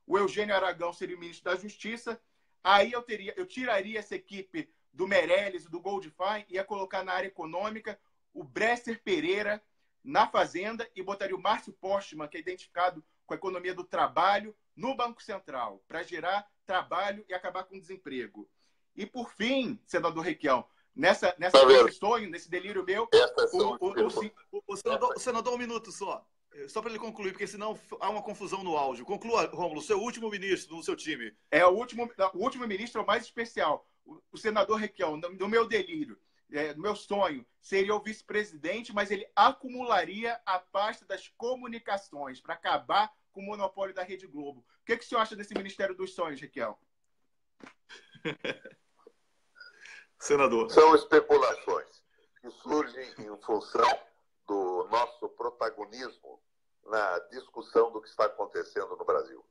O Eugênio Aragão seria o ministro da Justiça. Aí eu tiraria essa equipe do Meirelles e do Goldfein e ia colocar na área econômica o Bresser Pereira na Fazenda e botaria o Márcio Postman, que é identificado com a economia do trabalho, no Banco Central, para gerar trabalho e acabar com o desemprego. E, por fim, senador Requião, nesse sonho, nesse delírio meu, o senador, um minuto só para ele concluir, porque senão há uma confusão no áudio. Conclua, Rômulo, seu último ministro do seu time. O último ministro é o mais especial. O senador Requião, no meu delírio, no meu sonho, seria o vice-presidente, mas ele acumularia a pasta das comunicações para acabar com o monopólio da Rede Globo. O que o senhor acha desse Ministério dos Sonhos, Requião? Senador. São especulações que surgem em função do nosso protagonismo na discussão do que está acontecendo no Brasil.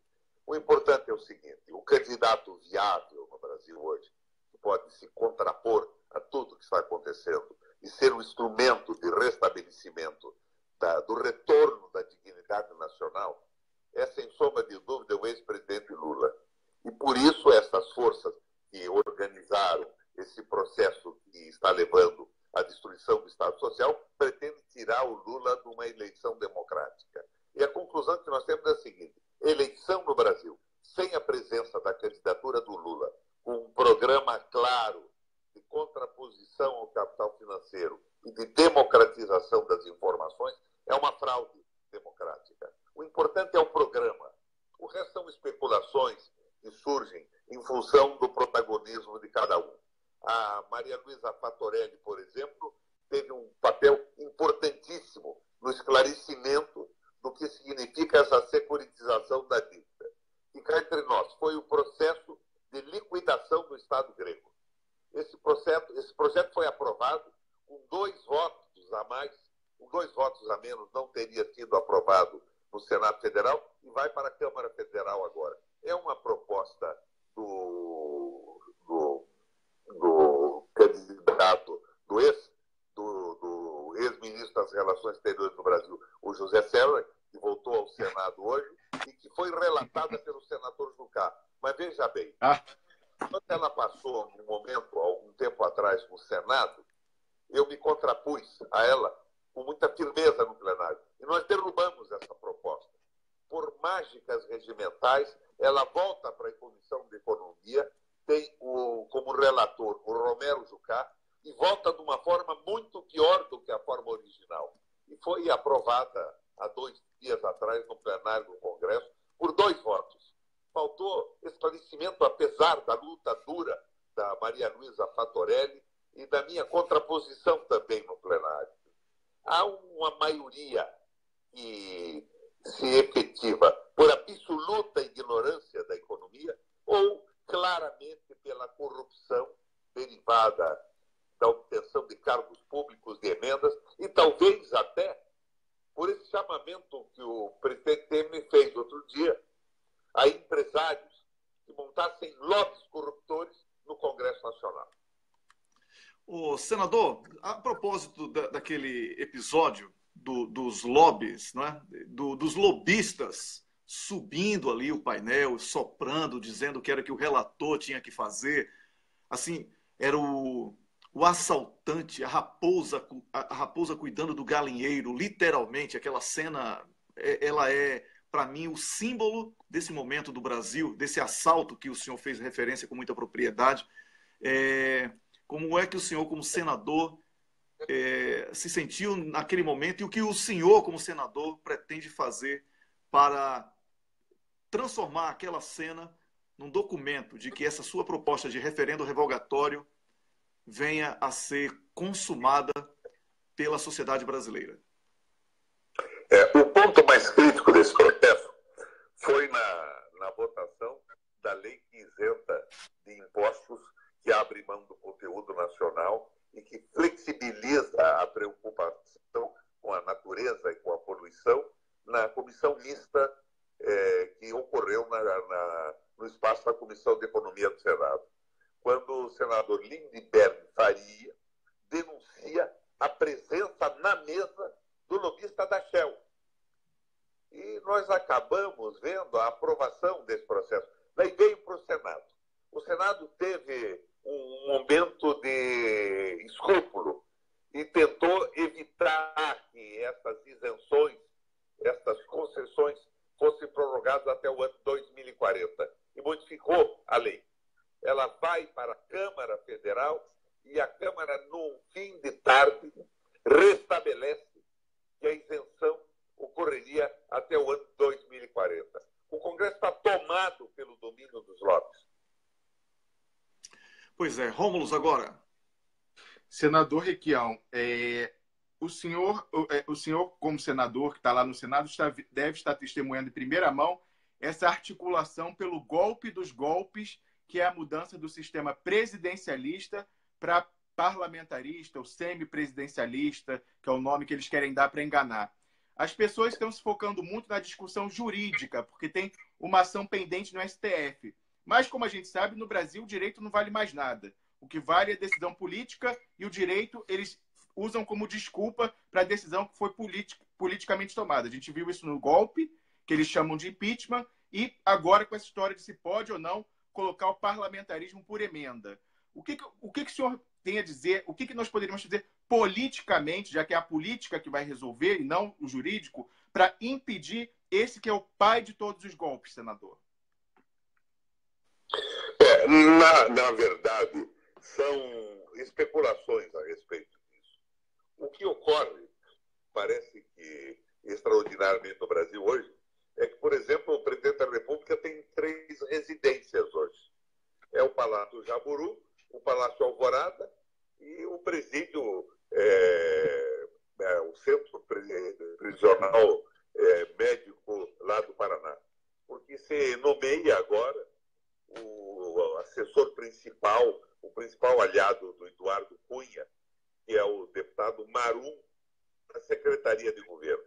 O importante é o seguinte: o candidato viável no Brasil hoje, que pode se contrapor a tudo que está acontecendo e ser um instrumento de restabelecimento do retorno da dignidade nacional, é, sem sombra de dúvida, o ex-presidente Lula. E por isso essas forças que organizaram esse processo que está levando à destruição do Estado Social pretendem tirar o Lula de uma eleição democrática. E a conclusão que nós temos é a seguinte: eleição no Brasil sem a presença da candidatura do Lula, com um programa claro de contraposição ao capital financeiro e de democratização das informações, é uma fraude democrática. O importante é o programa. O resto são especulações que surgem em função do protagonismo de cada um. A Maria Luísa Fatorelli, por exemplo, teve um papel importantíssimo no esclarecimento do que significa essa securitização da dívida. E cá entre nós, foi o processo de liquidação do Estado grego. Esse projeto foi aprovado com 2 votos a mais, com 2 votos a menos não teria sido aprovado no Senado Federal e vai para a Câmara Federal agora. É uma proposta do candidato, do ex-ministro das Relações Exteriores do Brasil, o José Serra, que voltou ao Senado hoje e que foi relatada pelo senador Jucá. Mas veja bem, quando ela passou um momento, algum tempo atrás, no Senado, eu me contrapus a ela com muita firmeza no plenário. E nós derrubamos essa proposta. Por mágicas regimentais, ela volta para a Comissão de Economia, tem como relator o Romero Jucá, e volta de uma forma muito pior do que a forma original. E foi aprovada há 2 dias atrás no plenário do Congresso por 2 votos. Faltou esclarecimento, apesar da luta dura da Maria Luísa Fatorelli e da minha contraposição também no plenário. Há uma maioria que se efetiva por absoluta ignorância da economia ou claramente pela corrupção derivada da obtenção de cargos públicos, de emendas, e talvez até por esse chamamento que o presidente Temer fez outro dia a empresários que montassem lobbies corruptores no Congresso Nacional. O senador, a propósito daquele episódio dos lobbies, né? Dos lobistas subindo ali o painel, soprando, dizendo que era que o relator tinha que fazer, assim, era o assaltante, a raposa cuidando do galinheiro, literalmente, aquela cena, ela é, para mim, o símbolo desse momento do Brasil, desse assalto que o senhor fez referência com muita propriedade. Como é que o senhor, como senador, se sentiu naquele momento e o que o senhor, como senador, pretende fazer para transformar aquela cena num documento de que essa sua proposta de referendo revogatório venha a ser consumada pela sociedade brasileira? O ponto mais crítico desse processo foi na votação da lei que isenta de impostos, que abre mão do conteúdo nacional e que flexibiliza a preocupação com a natureza e com a poluição na comissão mista que ocorreu no espaço da Comissão de Economia do Senado, quando o senador Lindenberg Faria denuncia a presença na mesa do lobista da Shell. E nós acabamos vendo a aprovação desse processo. Daí veio para o Senado. O Senado teve um momento de escrúpulo e tentou evitar que essas isenções, essas concessões, fossem prorrogadas até o ano 2040 e modificou a lei. Ela vai para a Câmara Federal e a Câmara, no fim de tarde, restabelece que a isenção ocorreria até o ano 2040. O Congresso está tomado pelo domínio dos lobbies. Pois é. Rômulo, agora. Senador Requião, o senhor, como senador que está lá no Senado, deve estar testemunhando em primeira mão essa articulação pelo golpe dos golpes, que é a mudança do sistema presidencialista para parlamentarista, ou semipresidencialista, que é o nome que eles querem dar para enganar. As pessoas estão se focando muito na discussão jurídica, porque tem uma ação pendente no STF. Mas, como a gente sabe, no Brasil o direito não vale mais nada. O que vale é a decisão política e o direito eles usam como desculpa para a decisão que foi politicamente tomada. A gente viu isso no golpe, que eles chamam de impeachment, e agora com essa história de se pode ou não colocar o parlamentarismo por emenda. O que o senhor tem a dizer? O que nós poderíamos fazer politicamente, já que é a política que vai resolver e não o jurídico, para impedir esse que é o pai de todos os golpes, senador? Na verdade, são especulações a respeito disso. O que ocorre, parece que extraordinariamente no Brasil hoje, é que, por exemplo, o presidente da República tem 3 residências hoje. É o Palácio Jaburu, o Palácio Alvorada e o presídio, o centro prisional médico lá do Paraná. Porque se nomeia agora o assessor principal, o principal aliado do Eduardo Cunha, que é o deputado Marum, da Secretaria de Governo.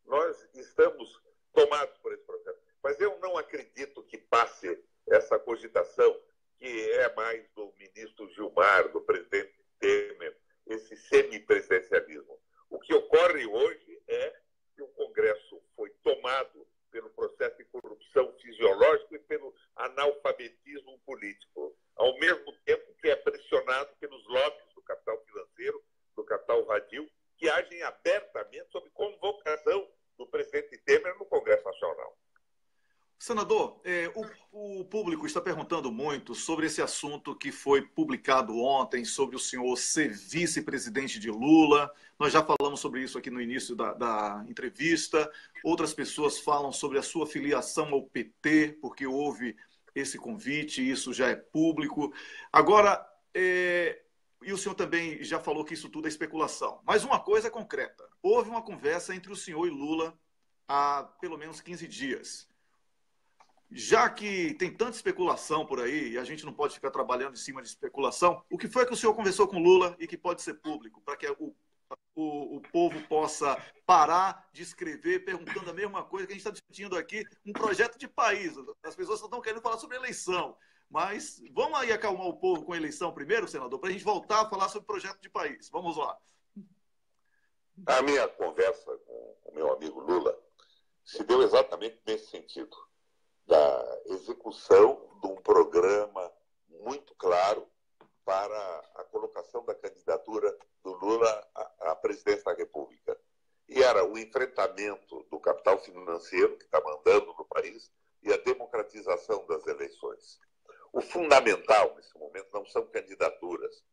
Nós estamos tomados por esse processo. Mas eu não acredito que passe essa cogitação, que é mais do ministro Gilmar, do presidente Temer, esse semipresidencialismo. O que ocorre hoje é que o Congresso foi tomado pelo processo de corrupção fisiológico e pelo analfabetismo político, ao mesmo tempo que é pressionado pelos lobbies do capital financeiro, do capital vadio, que agem abertamente sob Senador, o público está perguntando muito sobre esse assunto que foi publicado ontem, sobre o senhor ser vice-presidente de Lula. Nós já falamos sobre isso aqui no início da entrevista. Outras pessoas falam sobre a sua filiação ao PT, porque houve esse convite, isso já é público. Agora, e o senhor também já falou que isso tudo é especulação. Mas uma coisa é concreta. Houve uma conversa entre o senhor e Lula há pelo menos 15 dias. Já que tem tanta especulação por aí, e a gente não pode ficar trabalhando em cima de especulação, o que foi que o senhor conversou com Lula e que pode ser público, para que o povo possa parar de escrever perguntando a mesma coisa que a gente está discutindo aqui, um projeto de país. As pessoas só estão querendo falar sobre eleição. Mas vamos aí acalmar o povo com a eleição primeiro, senador, para a gente voltar a falar sobre projeto de país. Vamos lá. A minha conversa com o meu amigo Lula se deu exatamente nesse sentido, da execução de um programa muito claro para a colocação da candidatura do Lula à presidência da República. E era o enfrentamento do capital financeiro que está mandando no país e a democratização das eleições. O fundamental nesse momento não são candidaturas,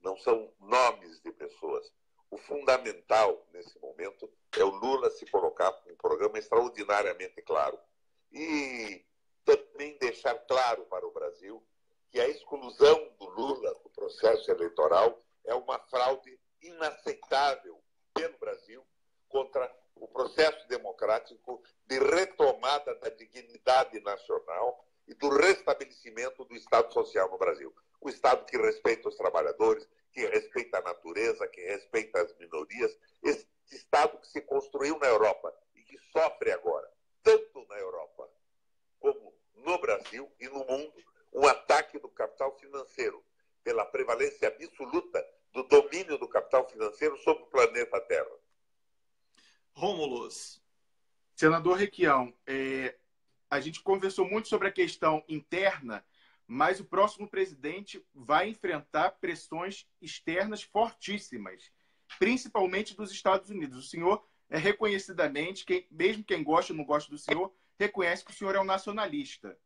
não são nomes de pessoas. O fundamental nesse momento é o Lula se colocar com um programa extraordinariamente claro. E também deixar claro para o Brasil que a exclusão do Lula do processo eleitoral é uma fraude inaceitável pelo Brasil contra o processo democrático de retomada da dignidade nacional e do restabelecimento do Estado social no Brasil. O Estado que respeita os trabalhadores, que respeita a natureza, que respeita as minorias. Esse Estado que se construiu na Europa e que sofre agora, tanto na Europa como no Brasil e no mundo, um ataque do capital financeiro pela prevalência absoluta do domínio do capital financeiro sobre o planeta Terra. Rômulus. Senador Requião, a gente conversou muito sobre a questão interna, mas o próximo presidente vai enfrentar pressões externas fortíssimas, principalmente dos Estados Unidos. O senhor é reconhecidamente, mesmo quem gosta ou não gosta do senhor, reconhece que o senhor é um nacionalista.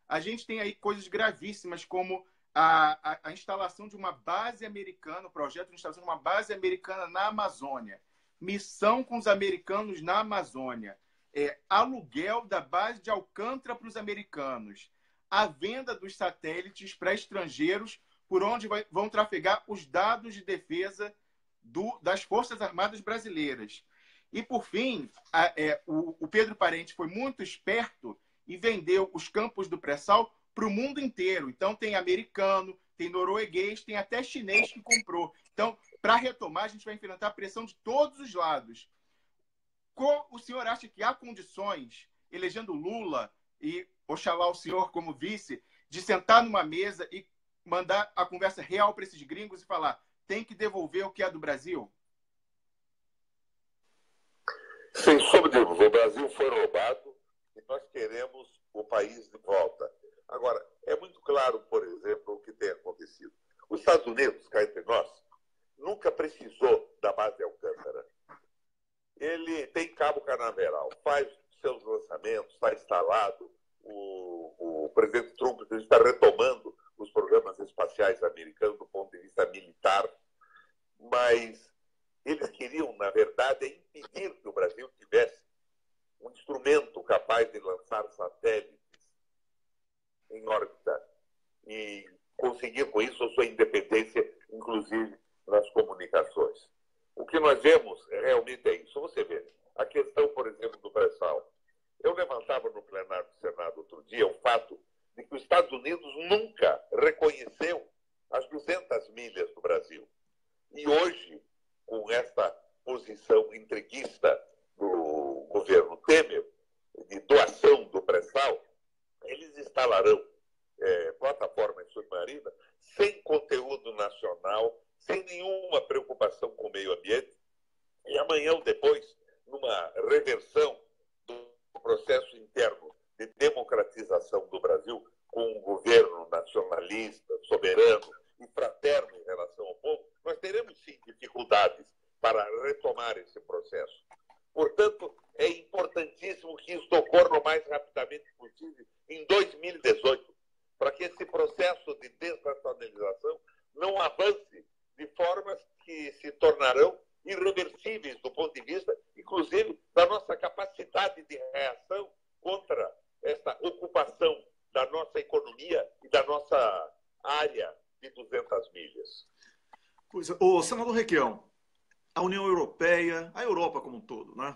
A gente tem aí coisas gravíssimas como a instalação de uma base americana, o projeto de instalação de uma base americana na Amazônia, missão com os americanos na Amazônia, aluguel da base de Alcântara para os americanos, a venda dos satélites para estrangeiros por onde vão trafegar os dados de defesa das Forças Armadas brasileiras. E, por fim, o Pedro Parente foi muito esperto e vendeu os campos do pré-sal para o mundo inteiro. Então, tem americano, tem norueguês, tem até chinês que comprou. Então, para retomar, a gente vai enfrentar a pressão de todos os lados. O senhor acha que há condições, elegendo Lula e, oxalá, o senhor como vice, de sentar numa mesa e mandar a conversa real para esses gringos e falar: tem que devolver o que é do Brasil? Sem sombra de dúvida, o Brasil foi roubado e nós queremos o país de volta. Agora, é muito claro, por exemplo, o que tem acontecido. Os Estados Unidos, cá entre nós, nunca precisou da base de Alcântara. Ele tem Cabo Canaveral, faz seus lançamentos, está instalado. O presidente Trump está retomando os programas espaciais americanos do ponto de vista militar, mas eles queriam, na verdade, impedir que o Brasil tivesse um instrumento capaz de lançar satélites em órbita e conseguir com isso a sua independência, inclusive nas comunicações. O que nós vemos realmente é isso. Você vê a questão, por exemplo, do pré-sal. Eu levantava no plenário do Senado outro dia o fato de que os Estados Unidos nunca reconheceu as 200 milhas do Brasil. E hoje, com esta posição entreguista do governo Temer, de doação do pré-sal, eles instalarão plataformas submarinas sem conteúdo nacional, sem nenhuma preocupação com o meio ambiente, e amanhã ou depois, numa reversão do processo interno de democratização do Brasil, com um governo nacionalista, soberano e fraterno em relação ao povo, nós teremos sim dificuldades para retomar esse processo. Portanto, é importantíssimo que isso ocorra o mais rapidamente possível O senador Requião, a União Europeia, a Europa como um todo, né?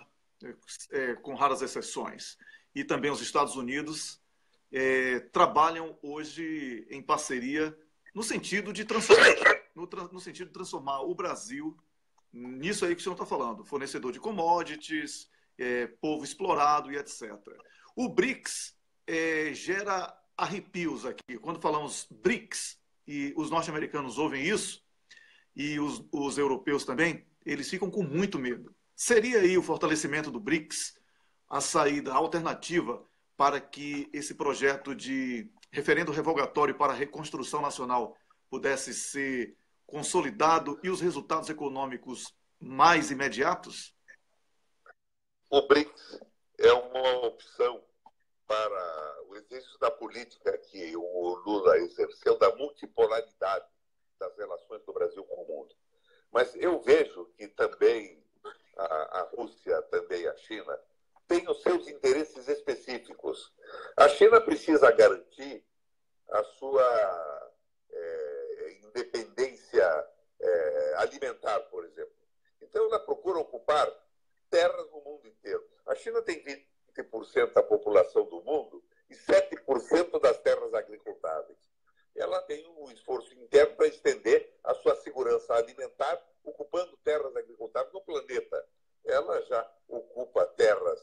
Com raras exceções, e também os Estados Unidos, trabalham hoje em parceria no sentido de transformar o Brasil nisso aí que o senhor está falando, fornecedor de commodities, povo explorado e etc. O BRICS gera arrepios aqui. Quando falamos BRICS, e os norte-americanos ouvem isso, e os europeus também, eles ficam com muito medo. Seria aí o fortalecimento do BRICS a saída alternativa para que esse projeto de referendo revogatório para a reconstrução nacional pudesse ser consolidado e os resultados econômicos mais imediatos? O BRICS é uma opção para o exercício da política que o Lula exerceu, da multipolaridade das relações do Brasil com o mundo. Mas eu vejo que também a Rússia, também a China, têm os seus interesses específicos. A China precisa garantir a sua independência alimentar, por exemplo. Então, ela procura ocupar terras no mundo inteiro. A China tem 20% da população do mundo e 7% das terras agricultáveis. Ela tem um esforço interno para estender a sua segurança alimentar, ocupando terras agricultáveis no planeta. Ela já ocupa terras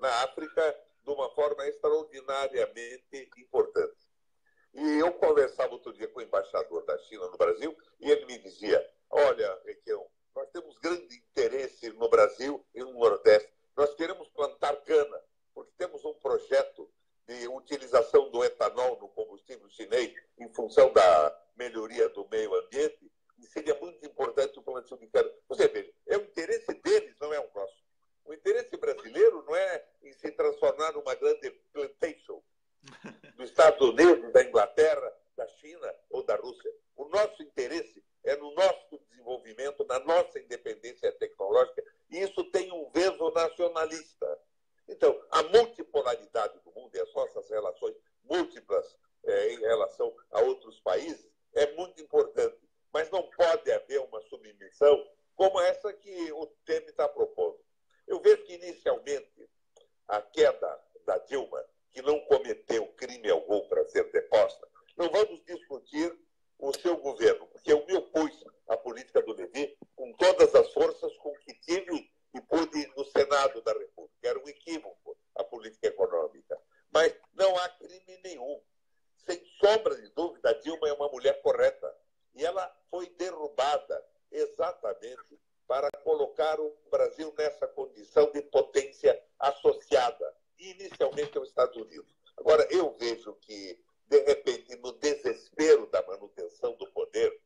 na África de uma forma extraordinariamente importante. E eu conversava outro dia com o embaixador da China no Brasil e ele me dizia: olha, Requião, nós temos grande interesse no Brasil e no Nordeste. Nós queremos plantar cana, porque temos um projeto de utilização do etanol no combustível chinês em função da melhoria do meio ambiente, e seria muito importante o plantio de cana. Você veja, é o interesse deles, não é o nosso. O interesse brasileiro não é em se transformar numa grande plantation dos Estados Unidos, da Inglaterra, da China ou da Rússia. O nosso interesse é no nosso desenvolvimento, na nossa independência tecnológica, e isso tem um veso nacionalista. Então, a multipolaridade do mundo e as nossas relações múltiplas em relação a outros países é muito importante, mas não pode haver uma submissão como essa que o Temer está propondo. Eu vejo que, inicialmente, a queda da Dilma, que não cometeu crime algum para ser deposta, não vamos discutir o seu governo, porque eu me opus à política do Levi com todas as forças com que tive e pude no Senado da República. Era um equívoco a política econômica. Mas não há crime nenhum. Sem sombra de dúvida, a Dilma é uma mulher correta. E ela foi derrubada exatamente para colocar o Brasil nessa condição de potência associada, inicialmente aos Estados Unidos. Agora, eu vejo que, de repente, no desespero da manutenção do poder,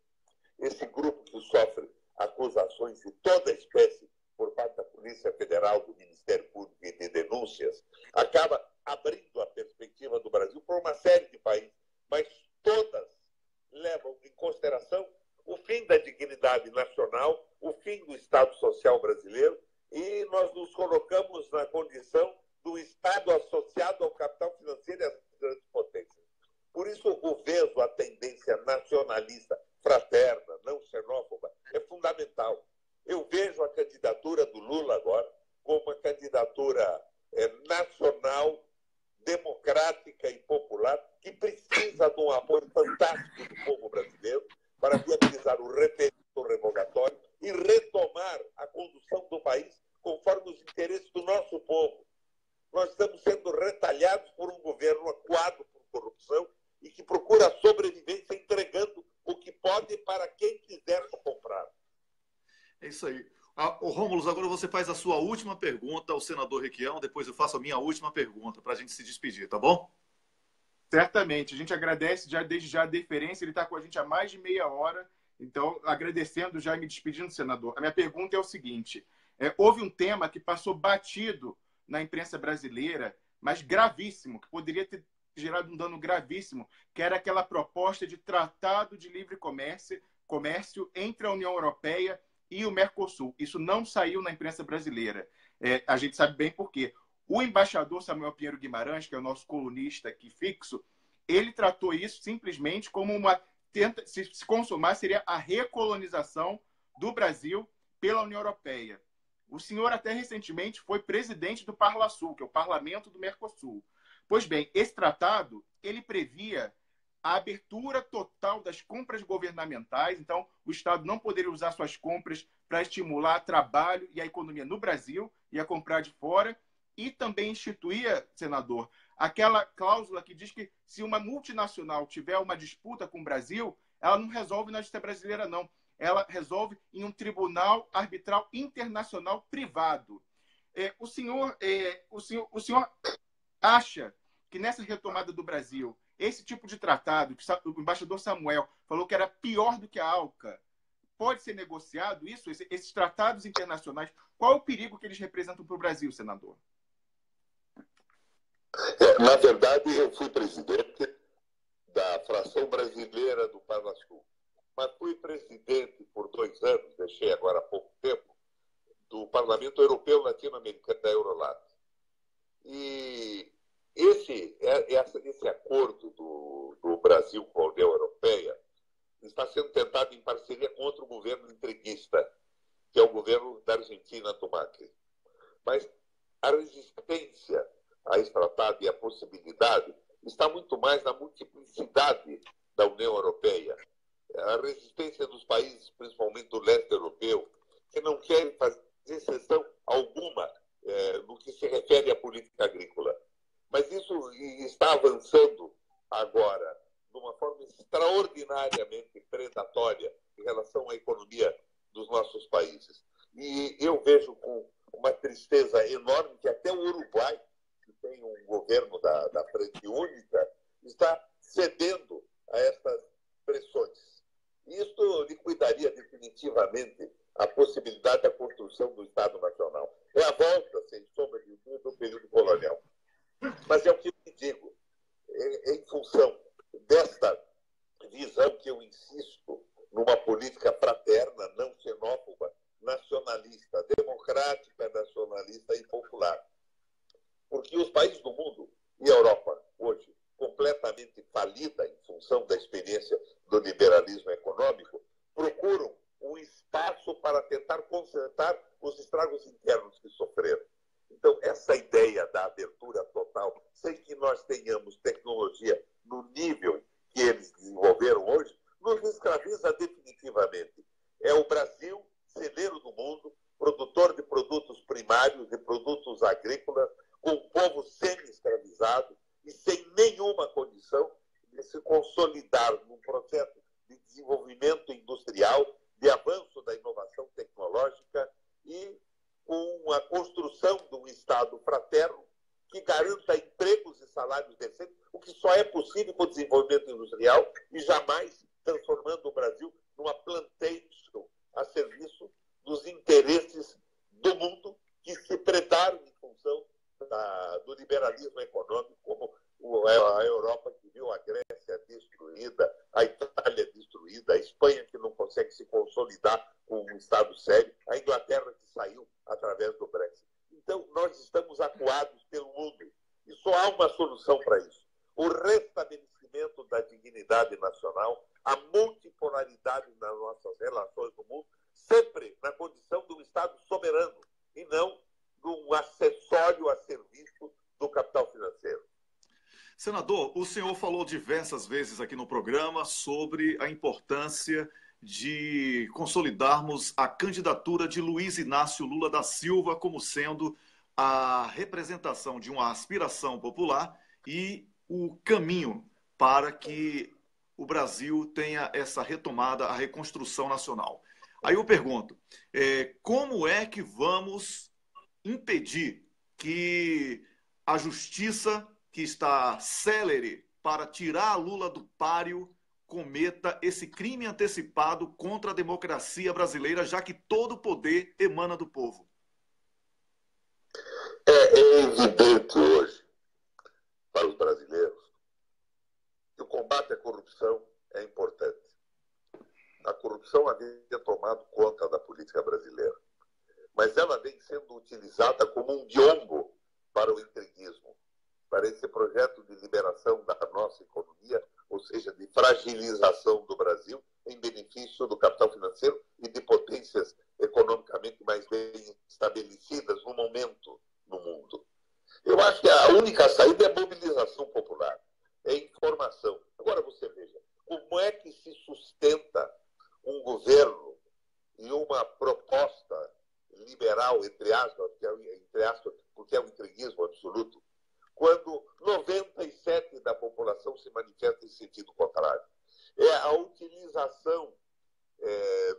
esse grupo que sofre acusações de toda espécie por parte da Polícia Federal, do Ministério Público e de denúncias, acaba abrindo a perspectiva do Brasil para uma série de países, mas todas levam em consideração o fim da dignidade nacional, o fim do Estado Social brasileiro, e nós nos colocamos na condição do Estado associado ao capital financeiro e às grandes potências. Por isso, o veso à tendência nacionalista, fraterna, não xenófoba, é fundamental. Eu vejo a candidatura do Lula agora como uma candidatura nacional, democrática e popular, que precisa de um apoio fantástico do povo brasileiro para viabilizar o referendo revogatório e retomar a condução do país conforme os interesses do nosso povo. Nós estamos sendo retalhados por um governo acuado por corrupção e que procura a sobrevivência entregando o que pode para quem quiser comprar. É isso aí. Ô, Rômulo, agora você faz a sua última pergunta ao senador Requião, depois eu faço a minha última pergunta para a gente se despedir, tá bom? Certamente. A gente agradece desde já a deferência. Ele está com a gente há mais de meia hora. Então, agradecendo já e me despedindo, senador. A minha pergunta é o seguinte. Houve um tema que passou batido na imprensa brasileira, mas gravíssimo, que poderia ter gerado um dano gravíssimo, que era aquela proposta de tratado de livre comércio entre a União Europeia e o Mercosul. Isso não saiu na imprensa brasileira. A gente sabe bem por quê. O embaixador Samuel Pinheiro Guimarães, que é o nosso colunista aqui fixo, ele tratou isso simplesmente como uma se consumar seria a recolonização do Brasil pela União Europeia. O senhor até recentemente foi presidente do Parlasul, que é o Parlamento do Mercosul. Pois bem, esse tratado ele previa a abertura total das compras governamentais, então o Estado não poderia usar suas compras para estimular trabalho e a economia no Brasil, ia comprar de fora, e também instituía, senador, aquela cláusula que diz que se uma multinacional tiver uma disputa com o Brasil, ela não resolve na justiça brasileira, não. Ela resolve em um tribunal arbitral internacional privado. O senhor acha que nessa retomada do Brasil, esse tipo de tratado, que o embaixador Samuel falou que era pior do que a ALCA, pode ser negociado isso? Esses tratados internacionais, qual é o perigo que eles representam para o Brasil, senador? Na verdade, eu fui presidente da fração brasileira do Parlasul, mas fui presidente por 2 anos, deixei agora há pouco tempo, do Parlamento Europeu Latino-Americano, da Eurolat. E esse acordo do Brasil com a União Europeia está sendo tentado em parceria com outro governo entreguista, que é o governo da Argentina do Macri. Mas a resistência a esse tratado e a possibilidade está muito mais na multiplicidade da União Europeia. A resistência dos países, principalmente do leste europeu, que não querem fazer exceção alguma no que se refere à política agrícola. Mas isso está avançando agora de uma forma extraordinariamente predatória em relação à economia dos nossos países. E eu vejo com uma tristeza enorme que até o Uruguai, que tem um governo da Frente Única, está cedendo a essas pressões. Isso liquidaria definitivamente a possibilidade da construção do Estado Nacional. É a volta, sem sombra de dúvida, do período colonial. Mas é o que eu digo, em função desta visão que eu insisto numa política fraterna, não xenófoba, nacionalista, democrática, nacionalista e popular. Porque os países do mundo, e a Europa hoje, completamente falida em função da experiência do liberalismo econômico, procuram um espaço para tentar consertar os estragos internos que sofreram. Então, essa ideia da abertura total, sem que nós tenhamos tecnologia no nível que eles desenvolveram hoje, nos escraviza definitivamente. É o Brasil, celeiro do mundo, produtor de produtos primários, de produtos agrícolas, com um povo semi-escravizado e sem nenhuma condição de se consolidar num processo de desenvolvimento industrial, de avanço da inovação tecnológica e com a construção de um Estado fraterno que garanta empregos e salários decentes, o que só é possível com o desenvolvimento industrial e jamais transformando o Brasil numa plantation a serviço dos interesses do mundo que se predaram em função do liberalismo econômico, como a Europa que viu a Grécia destruída, a Itália destruída, a Espanha que não consegue se consolidar com um Estado sério, a Inglaterra que saiu através do Brexit. Então, nós estamos acuados pelo mundo e só há uma solução para isso. O restabelecimento da dignidade nacional, a multipolaridade nas nossas relações no mundo, sempre na condição de um Estado soberano e não de um acessório a serviço do capital financeiro. Senador, o senhor falou diversas vezes aqui no programa sobre a importância de consolidarmos a candidatura de Luiz Inácio Lula da Silva como sendo a representação de uma aspiração popular e o caminho para que o Brasil tenha essa retomada, a reconstrução nacional. Aí eu pergunto, como é que vamos impedir que a justiça, que está célere para tirar Lula do páreo, cometa esse crime antecipado contra a democracia brasileira, já que todo o poder emana do povo? É evidente hoje para os brasileiros que o combate à corrupção é importante. A corrupção havia tomado conta da política brasileira, mas ela vem sendo utilizada como um biombo para o entreguismo, para esse projeto de liberação da nossa economia ou ou seja, de fragilização do Brasil em benefício do capital financeiro e de potências economicamente mais bem estabelecidas no momento no mundo. Eu acho que a única saída é a mobilização popular, é informação. Agora você veja, como é que se sustenta um governo e uma proposta liberal, entre aspas, porque é um entreguismo absoluto, quando 97% da população se manifesta em sentido contrário. É a utilização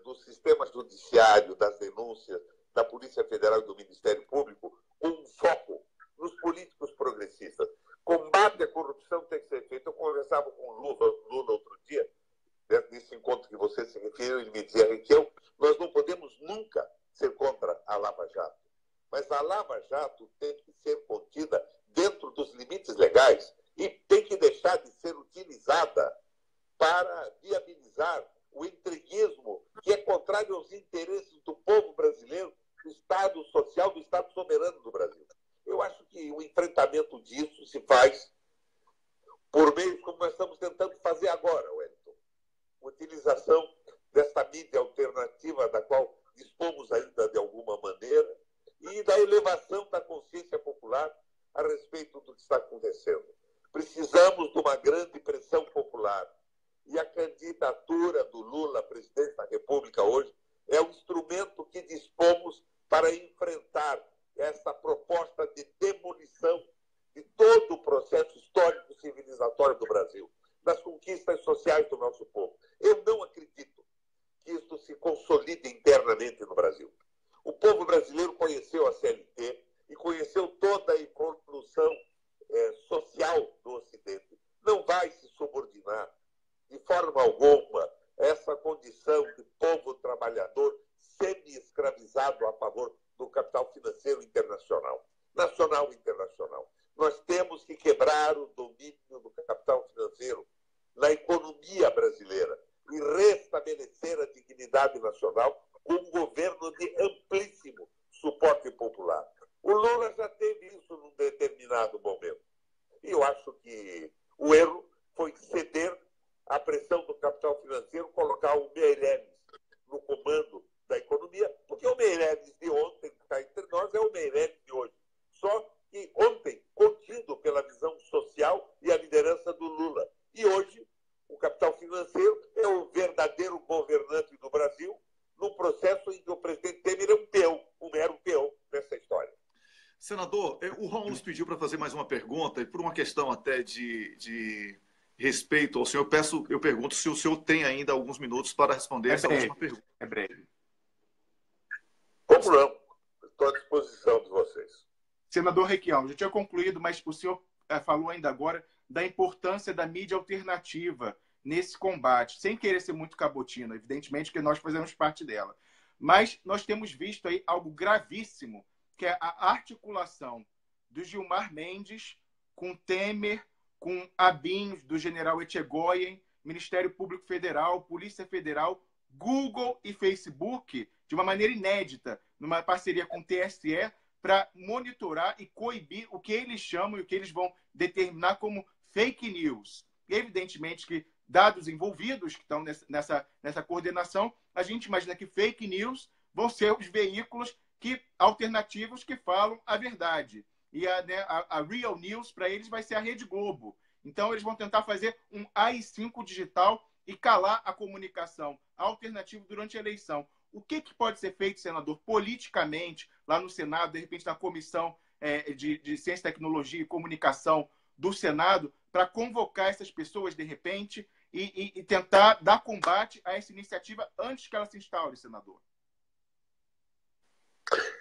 do sistema judiciário, das denúncias, da Polícia Federal e do Ministério Público, com um foco nos políticos progressistas. Combate à corrupção tem que ser feito. Eu conversava com o Lula outro dia, nesse encontro que você se referiu, ele me dizia, Raquel, nós não podemos nunca ser contra a Lava Jato. Mas a Lava Jato tem que ser contida dentro dos limites legais e tem que deixar de ser utilizada para viabilizar o entreguismo que é contrário aos interesses do povo brasileiro, do Estado social, do Estado soberano do Brasil. Eu acho que o enfrentamento disso se faz por meio como nós estamos tentando fazer agora, Wellington. Utilização desta mídia alternativa da qual dispomos ainda de alguma maneira e da elevação da consciência popular a respeito do que está acontecendo. Precisamos de uma grande pressão popular. E a candidatura do Lula à presidente da República hoje é o instrumento que dispomos para enfrentar essa proposta de demolição de todo o processo histórico civilizatório do Brasil, das conquistas sociais do nosso povo. Eu não acredito que isso se consolide internamente no Brasil. O povo brasileiro conheceu a CLT e conheceu toda a evolução social do Ocidente. Não vai se subordinar de forma alguma a essa condição de povo trabalhador semi-escravizado a favor do capital financeiro internacional, nacional e internacional. Nós temos que quebrar o domínio do capital financeiro na economia brasileira e restabelecer a dignidade nacional com um governo de amplíssimo suporte popular. O Lula já teve isso num determinado momento. E eu acho que o erro foi ceder à pressão do capital financeiro, colocar o Meirelles no comando da economia, porque o Meirelles de ontem, que está entre nós, é o Meirelles de hoje. Só que ontem, contido pela visão social e a liderança do Lula. E hoje, o capital financeiro é o verdadeiro governante do Brasil, num processo em que o presidente Temer é um peão, um mero peão nessa história. Senador, o Romulo nos pediu para fazer mais uma pergunta, e por uma questão até de respeito ao senhor, eu pergunto se o senhor tem ainda alguns minutos para responder essa última pergunta. É breve. Como não? Estou à disposição de vocês. Senador Requião, já tinha concluído, mas o senhor falou ainda agora da importância da mídia alternativa nesse combate, sem querer ser muito cabotino, evidentemente que nós fazemos parte dela. Mas nós temos visto aí algo gravíssimo, que é a articulação do Gilmar Mendes com Temer, com Abinho, do general Etchegoyen, Ministério Público Federal, Polícia Federal, Google e Facebook, de uma maneira inédita, numa parceria com o TSE, para monitorar e coibir o que eles chamam e o que eles vão determinar como fake news. Evidentemente que, dados envolvidos que estão nessa coordenação, a gente imagina que fake news vão ser os veículos alternativos que falam a verdade. E a Real News, para eles, vai ser a Rede Globo. Então, eles vão tentar fazer um AI-5 digital e calar a comunicação alternativa durante a eleição. O que pode ser feito, senador, politicamente, lá no Senado, de repente na Comissão de Ciência, Tecnologia e Comunicação do Senado, para convocar essas pessoas, de repente, e tentar dar combate a essa iniciativa antes que ela se instaure, senador?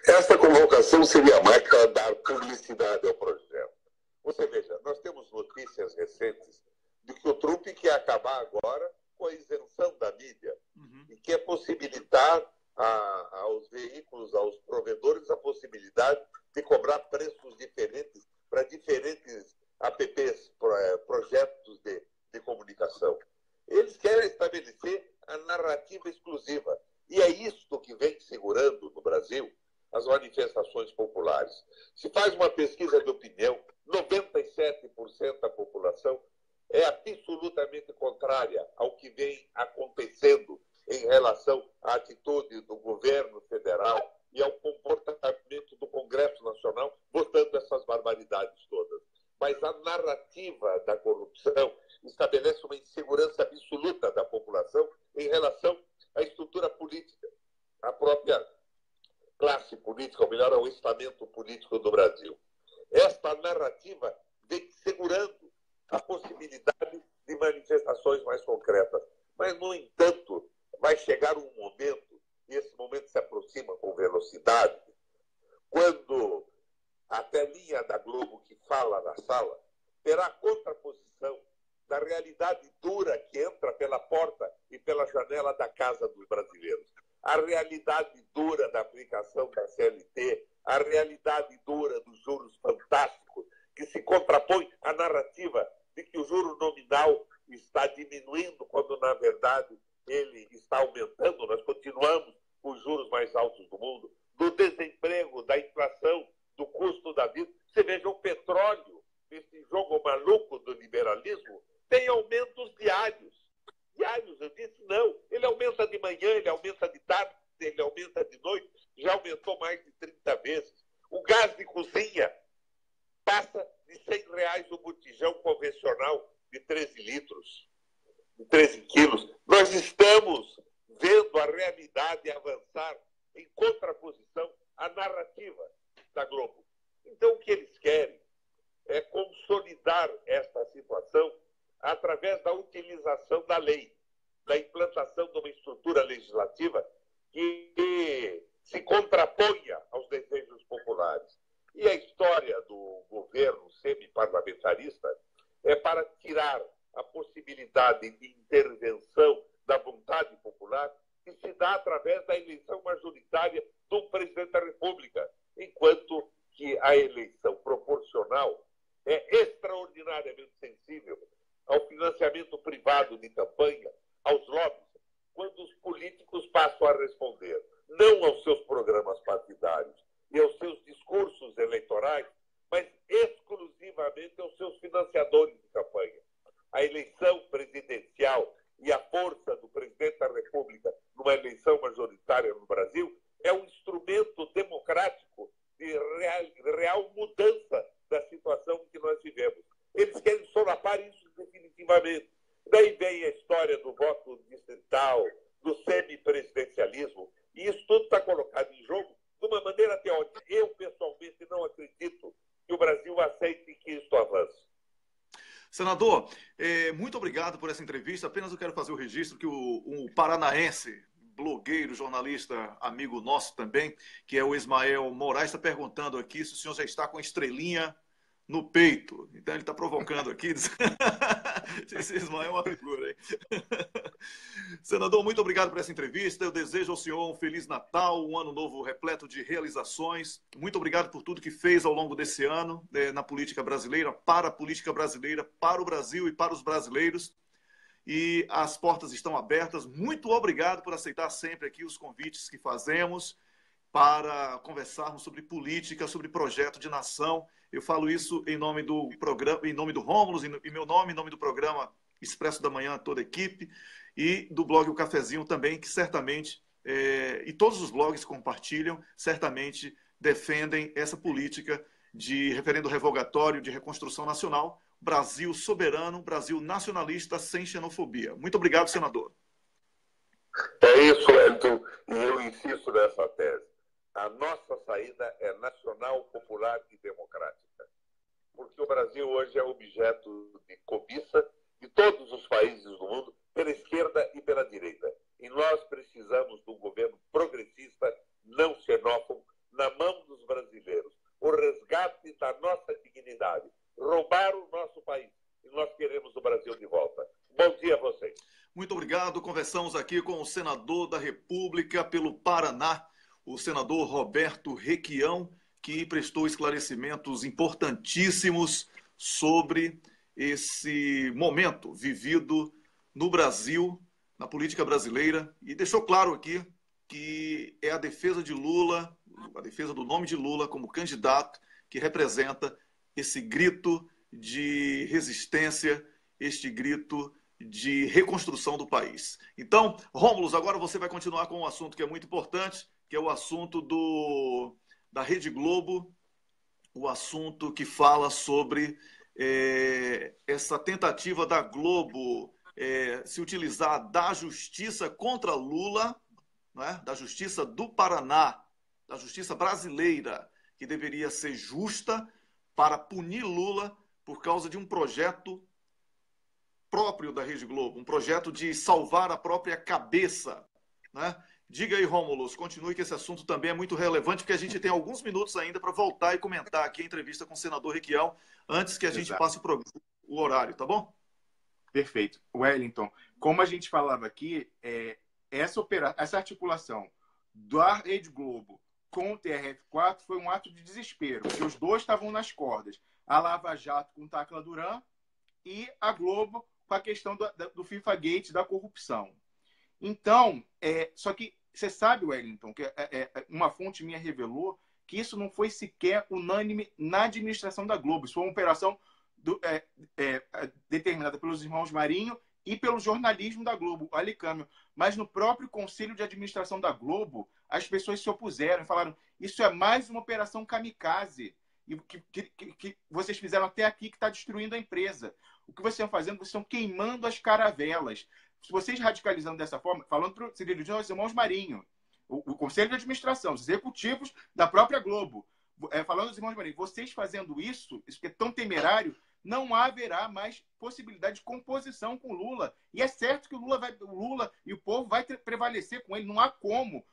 Essa convocação seria mais para dar publicidade ao projeto. Você veja, nós temos notícias recentes de que o Trump quer acabar agora com a isenção da mídia e quer possibilitar aos veículos, aos provedores, a possibilidade de cobrar preços diferentes para diferentes apps, projetos de comunicação. Eles querem estabelecer a narrativa exclusiva. E é isto que vem segurando no Brasil as manifestações populares. Se faz uma pesquisa de opinião, 97% da população é absolutamente relação à atitude do governo federal e ao comportamento do Congresso Nacional votando essas barbaridades todas. Mas a narrativa da corrupção estabelece uma insegurança absoluta da população em relação à estrutura política, à própria classe política, ou melhor, ao estamento político do Brasil. Esta narrativa vem segurando a possibilidade de manifestações mais concretas. Mas, no entanto, vai chegar um momento, e esse momento se aproxima com velocidade, quando a telinha da Globo que fala na sala terá a contraposição da realidade dura que entra pela porta e pela janela da casa dos brasileiros. A realidade dura da aplicação da CLT, a realidade dura dos juros fantásticos, que se contrapõe à narrativa de que o juro nominal está diminuindo, quando, na verdade, ele está aumentando. Nós continuamos com os juros mais altos do mundo, do desemprego, da inflação, do custo da vida. Você veja, o petróleo, esse jogo maluco do liberalismo, tem aumentos diários. Diários, eu disse, não. Ele aumenta de manhã, ele aumenta de tarde, ele aumenta de noite, já aumentou mais de 30 vezes. O gás de cozinha passa de R$100 o botijão convencional de 13 litros, de 13 quilos. Nós estamos vendo a realidade avançar em contraposição à narrativa da Globo. Então, o que eles querem é consolidar esta situação através da utilização da lei, da implantação de uma estrutura legislativa que se contraponha aos desejos populares. E a história do governo semi-parlamentarista é para tirar a possibilidade de intervenção da vontade popular que se dá através da eleição majoritária do presidente da República, enquanto que a eleição proporcional é extraordinariamente sensível ao financiamento privado de campanha, aos lobbies, quando os políticos passam a responder não aos seus programas partidários e aos seus discursos eleitorais, mas exclusivamente aos seus financiadores de campanha. A eleição presidencial e a força do presidente da República numa eleição majoritária no Brasil é um instrumento democrático de real mudança da situação que nós vivemos. Eles querem solapar isso definitivamente. Daí vem a história do voto distrital, do semipresidencialismo, e isso tudo está colocado em jogo de uma maneira teórica. Eu, pessoalmente, não acredito que o Brasil aceite que isso avance. Senador, muito obrigado por essa entrevista. Apenas eu quero fazer o registro que o paranaense, blogueiro, jornalista, amigo nosso também, que é o Ismael Moraes, está perguntando aqui se o senhor já está com estrelinha no peito. Então ele está provocando aqui. Esse Ismael é uma figura aí. Senador, muito obrigado por essa entrevista. Eu desejo ao senhor um Feliz Natal, um ano novo repleto de realizações. Muito obrigado por tudo que fez ao longo desse ano na política brasileira, para a política brasileira, para o Brasil e para os brasileiros. E as portas estão abertas. Muito obrigado por aceitar sempre aqui os convites que fazemos para conversarmos sobre política, sobre projeto de nação. Eu falo isso em nome do programa, em nome do Rômulo, em meu nome, em nome do programa Expresso da Manhã, toda a equipe, e do blog O Cafezinho também, que certamente, e todos os blogs compartilham, certamente defendem essa política de referendo revogatório, de reconstrução nacional, Brasil soberano, Brasil nacionalista, sem xenofobia. Muito obrigado, senador. É isso, Wellington, e eu insisto nessa tese. A nossa saída é nacional, popular e democrática. Porque o Brasil hoje é objeto de cobiça de todos os países do mundo, pela esquerda e pela direita. E nós precisamos de um governo progressista, não xenófobo, na mão dos brasileiros. O resgate da nossa dignidade. Roubaram o nosso país. E nós queremos o Brasil de volta. Bom dia a vocês. Muito obrigado. Conversamos aqui com o senador da República pelo Paraná, o senador Roberto Requião, que prestou esclarecimentos importantíssimos sobre esse momento vivido no Brasil, na política brasileira, e deixou claro aqui que é a defesa de Lula, a defesa do nome de Lula como candidato, que representa esse grito de resistência, este grito de reconstrução do país. Então, Rômulo, agora você vai continuar com um assunto que é muito importante, que é o assunto da Rede Globo, o assunto que fala sobre essa tentativa da Globo se utilizar da justiça contra Lula, né, da justiça do Paraná, da justiça brasileira, que deveria ser justa para punir Lula por causa de um projeto próprio da Rede Globo, um projeto de salvar a própria cabeça, né? Diga aí, Rômulo, continue que esse assunto também é muito relevante, porque a gente tem alguns minutos ainda para voltar e comentar aqui a entrevista com o senador Requião, antes que a gente passe o horário, tá bom? Perfeito. Wellington, como a gente falava aqui, essa articulação da Rede Globo com o TRF4 foi um ato de desespero, porque os dois estavam nas cordas. A Lava Jato com Tacla Duran e a Globo com a questão do FIFA Gate, da corrupção. Então, só que você sabe, Wellington, que uma fonte minha revelou que isso não foi sequer unânime na administração da Globo. Isso foi uma operação determinada pelos irmãos Marinho e pelo jornalismo da Globo, o Alicâmio. Mas no próprio Conselho de Administração da Globo, as pessoas se opuseram e falaram: isso é mais uma operação kamikaze que vocês fizeram até aqui, que está destruindo a empresa. O que vocês estão fazendo? Vocês estão queimando as caravelas. Se vocês radicalizando dessa forma, falando para os irmãos Marinho, o Conselho de Administração, os executivos da própria Globo, falando aos irmãos Marinho, vocês fazendo isso que é tão temerário, não haverá mais possibilidade de composição com Lula. E é certo que o Lula e o povo vai prevalecer com ele. Não há como.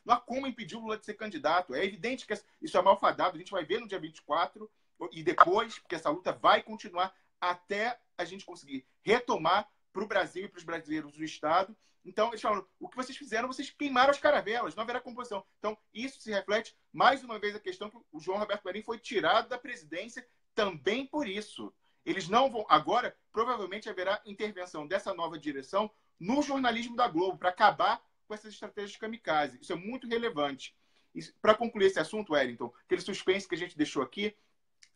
Não há como impedir o Lula de ser candidato. É evidente que isso é malfadado. A gente vai ver no dia 24 e depois, porque essa luta vai continuar até a gente conseguir retomar para o Brasil e para os brasileiros o Estado. Então, eles falam: o que vocês fizeram, vocês queimaram as caravelas, não haverá composição. Então, isso se reflete, mais uma vez, a questão que o João Roberto Marinho foi tirado da presidência também por isso. Eles não vão... Agora, provavelmente, haverá intervenção dessa nova direção no jornalismo da Globo para acabar com essas estratégias kamikaze. Isso é muito relevante. Para concluir esse assunto, Wellington, aquele suspense que a gente deixou aqui,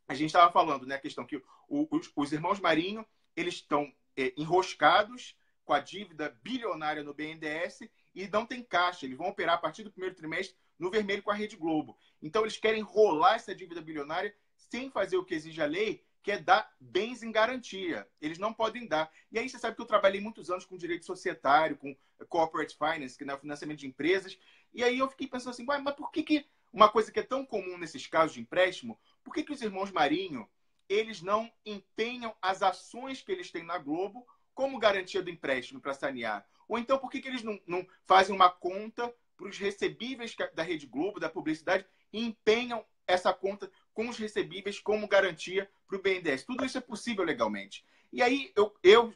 a gente estava falando, né, a questão que os irmãos Marinho, eles estão enroscados com a dívida bilionária no BNDES e não tem caixa. Eles vão operar a partir do primeiro trimestre no vermelho com a Rede Globo. Então, eles querem rolar essa dívida bilionária sem fazer o que exige a lei, que é dar bens em garantia. Eles não podem dar. E aí você sabe que eu trabalhei muitos anos com direito societário, com corporate finance, que é o financiamento de empresas. E aí eu fiquei pensando assim, mas por que uma coisa que é tão comum nesses casos de empréstimo, por que os irmãos Marinho, eles não empenham as ações que eles têm na Globo como garantia do empréstimo para sanear? Ou então, por que eles não fazem uma conta para os recebíveis da Rede Globo, da publicidade, e empenham essa conta com os recebíveis como garantia para o BNDES? Tudo isso é possível legalmente. E aí,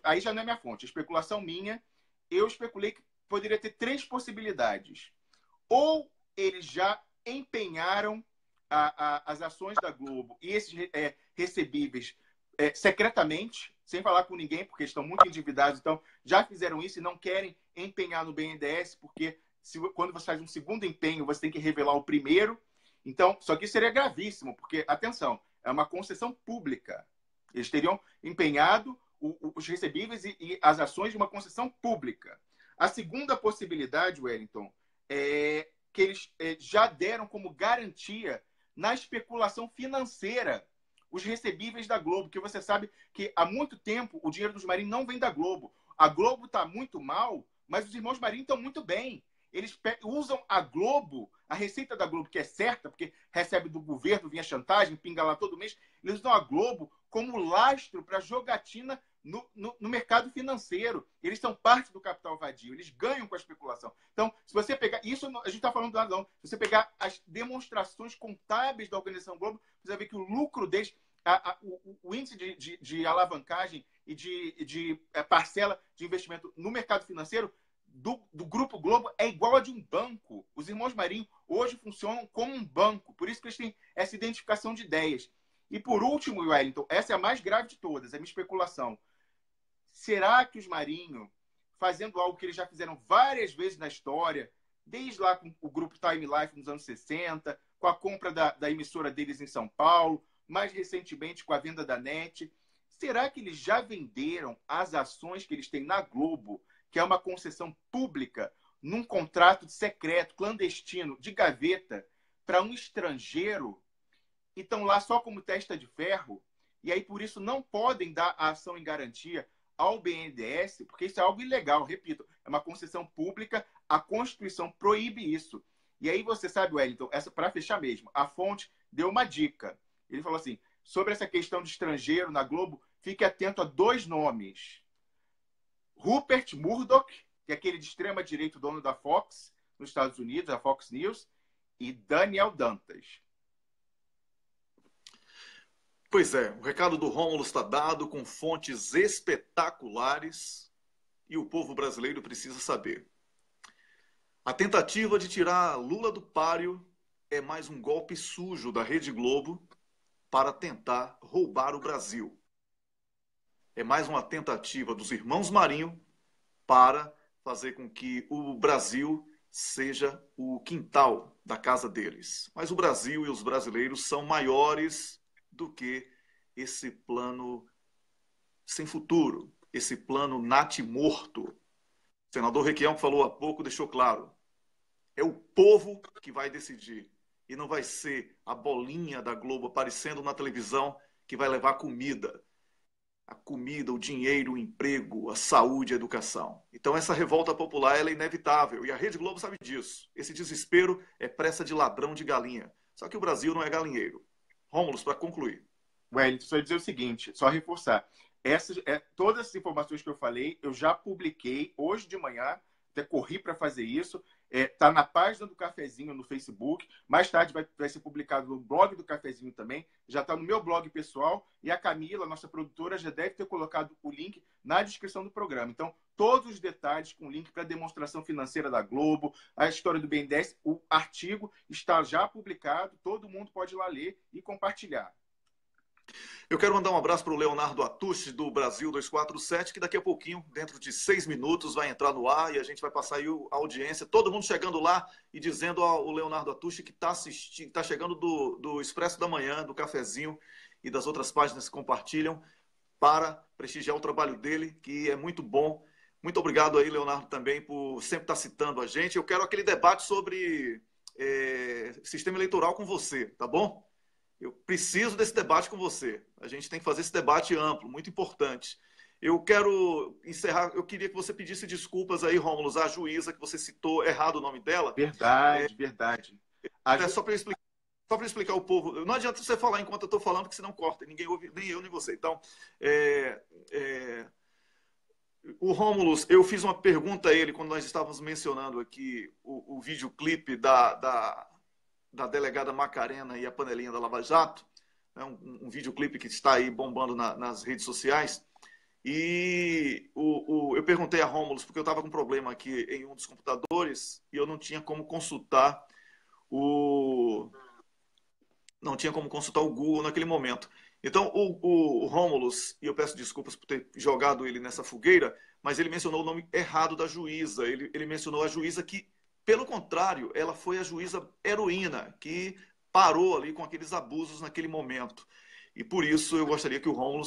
aí já não é minha fonte, é especulação minha. Eu especulei que poderia ter 3 possibilidades. Ou eles já empenharam as ações da Globo e esses recebíveis secretamente, sem falar com ninguém, porque estão muito endividados, então já fizeram isso e não querem empenhar no BNDES, porque quando você faz um segundo empenho, você tem que revelar o primeiro. Então, só que isso seria gravíssimo, porque, atenção, é uma concessão pública. Eles teriam empenhado os recebíveis e as ações de uma concessão pública. A segunda possibilidade, Wellington, é que eles já deram como garantia na especulação financeira os recebíveis da Globo, que você sabe que há muito tempo o dinheiro dos Marinho não vem da Globo. A Globo está muito mal, mas os irmãos Marinho estão muito bem. Eles usam a Globo, a receita da Globo, que é certa, porque recebe do governo, vinha chantagem, pinga lá todo mês. Eles usam a Globo como lastro para jogatina no mercado financeiro. Eles são parte do capital vadio, eles ganham com a especulação. Então, se você pegar... Isso a gente está falando do razão. Se você pegar as demonstrações contábeis da Organização Globo, você vai ver que o lucro deles, o índice de alavancagem e de parcela de investimento no mercado financeiro do Grupo Globo é igual a de um banco. Os irmãos Marinho hoje funcionam como um banco. Por isso que eles têm essa identificação de ideias. E por último, Wellington, essa é a mais grave de todas, é a minha especulação. Será que os Marinho, fazendo algo que eles já fizeram várias vezes na história, desde lá com o grupo Time Life nos anos 60, com a compra da emissora deles em São Paulo, mais recentemente com a venda da NET, Será que eles já venderam as ações que eles têm na Globo, que é uma concessão pública, num contrato secreto, clandestino, de gaveta, para um estrangeiro, e estão lá só como testa de ferro, e aí por isso não podem dar a ação em garantia ao BNDES, porque isso é algo ilegal, repito, é uma concessão pública, a Constituição proíbe isso. E aí você sabe, Wellington, para fechar mesmo, a fonte deu uma dica. Ele falou assim, sobre essa questão de estrangeiro na Globo, fique atento a 2 nomes. Rupert Murdoch, que é aquele de extrema-direita, dono da Fox, nos Estados Unidos, a Fox News, e Daniel Dantas. Pois é, o recado do Rômulo está dado com fontes espetaculares e o povo brasileiro precisa saber. A tentativa de tirar Lula do páreo é mais um golpe sujo da Rede Globo para tentar roubar o Brasil. É mais uma tentativa dos irmãos Marinho para fazer com que o Brasil seja o quintal da casa deles. Mas o Brasil e os brasileiros são maiores do que esse plano sem futuro, esse plano natimorto. O senador Requião, que falou há pouco, deixou claro. É o povo que vai decidir. E não vai ser a bolinha da Globo aparecendo na televisão que vai levar comida. A comida, o dinheiro, o emprego, a saúde, a educação. Então essa revolta popular ela é inevitável. E a Rede Globo sabe disso. Esse desespero é pressa de ladrão de galinha. Só que o Brasil não é galinheiro. Rômulo, para concluir. Wellington, só dizer o seguinte, só reforçar. Todas as informações que eu falei, eu já publiquei hoje de manhã, até corri para fazer isso. Está na página do Cafezinho no Facebook. Mais tarde vai ser publicado no blog do Cafezinho também. Já está no meu blog pessoal. E a Camila, nossa produtora, já deve ter colocado o link na descrição do programa. Então, todos os detalhes com link para a demonstração financeira da Globo, a história do BNDES, o artigo está já publicado. Todo mundo pode ir lá ler e compartilhar. Eu quero mandar um abraço para o Leonardo Atushi, do Brasil 247, que daqui a pouquinho, dentro de 6 minutos, vai entrar no ar e a gente vai passar aí a audiência. Todo mundo chegando lá e dizendo ao Leonardo Atushi que está chegando do Expresso da Manhã, do Cafezinho e das outras páginas que compartilham para prestigiar o trabalho dele, que é muito bom. Muito obrigado aí, Leonardo, também, por sempre estar citando a gente. Eu quero aquele debate sobre sistema eleitoral com você, tá bom? Eu preciso desse debate com você. A gente tem que fazer esse debate amplo, muito importante. Eu quero encerrar, eu queria que você pedisse desculpas aí, Rômulo, à juíza, que você citou errado o nome dela. Verdade. Só para explicar ao povo. Não adianta você falar enquanto eu estou falando, porque senão corta. Ninguém ouve, nem eu, nem você. Então, o Rômulo, eu fiz uma pergunta a ele quando nós estávamos mencionando aqui o videoclipe da delegada Macarena e a panelinha da Lava Jato, né, um videoclipe que está aí bombando nas redes sociais. E eu perguntei a Rômulo, porque eu estava com um problema aqui em um dos computadores e eu não tinha como consultar o Google naquele momento. Então, o Rômulo, e eu peço desculpas por ter jogado ele nessa fogueira, mas ele mencionou o nome errado da juíza. Ele mencionou a juíza que, pelo contrário, ela foi a juíza heroína, que parou ali com aqueles abusos naquele momento. E por isso eu gostaria que o Rômulo...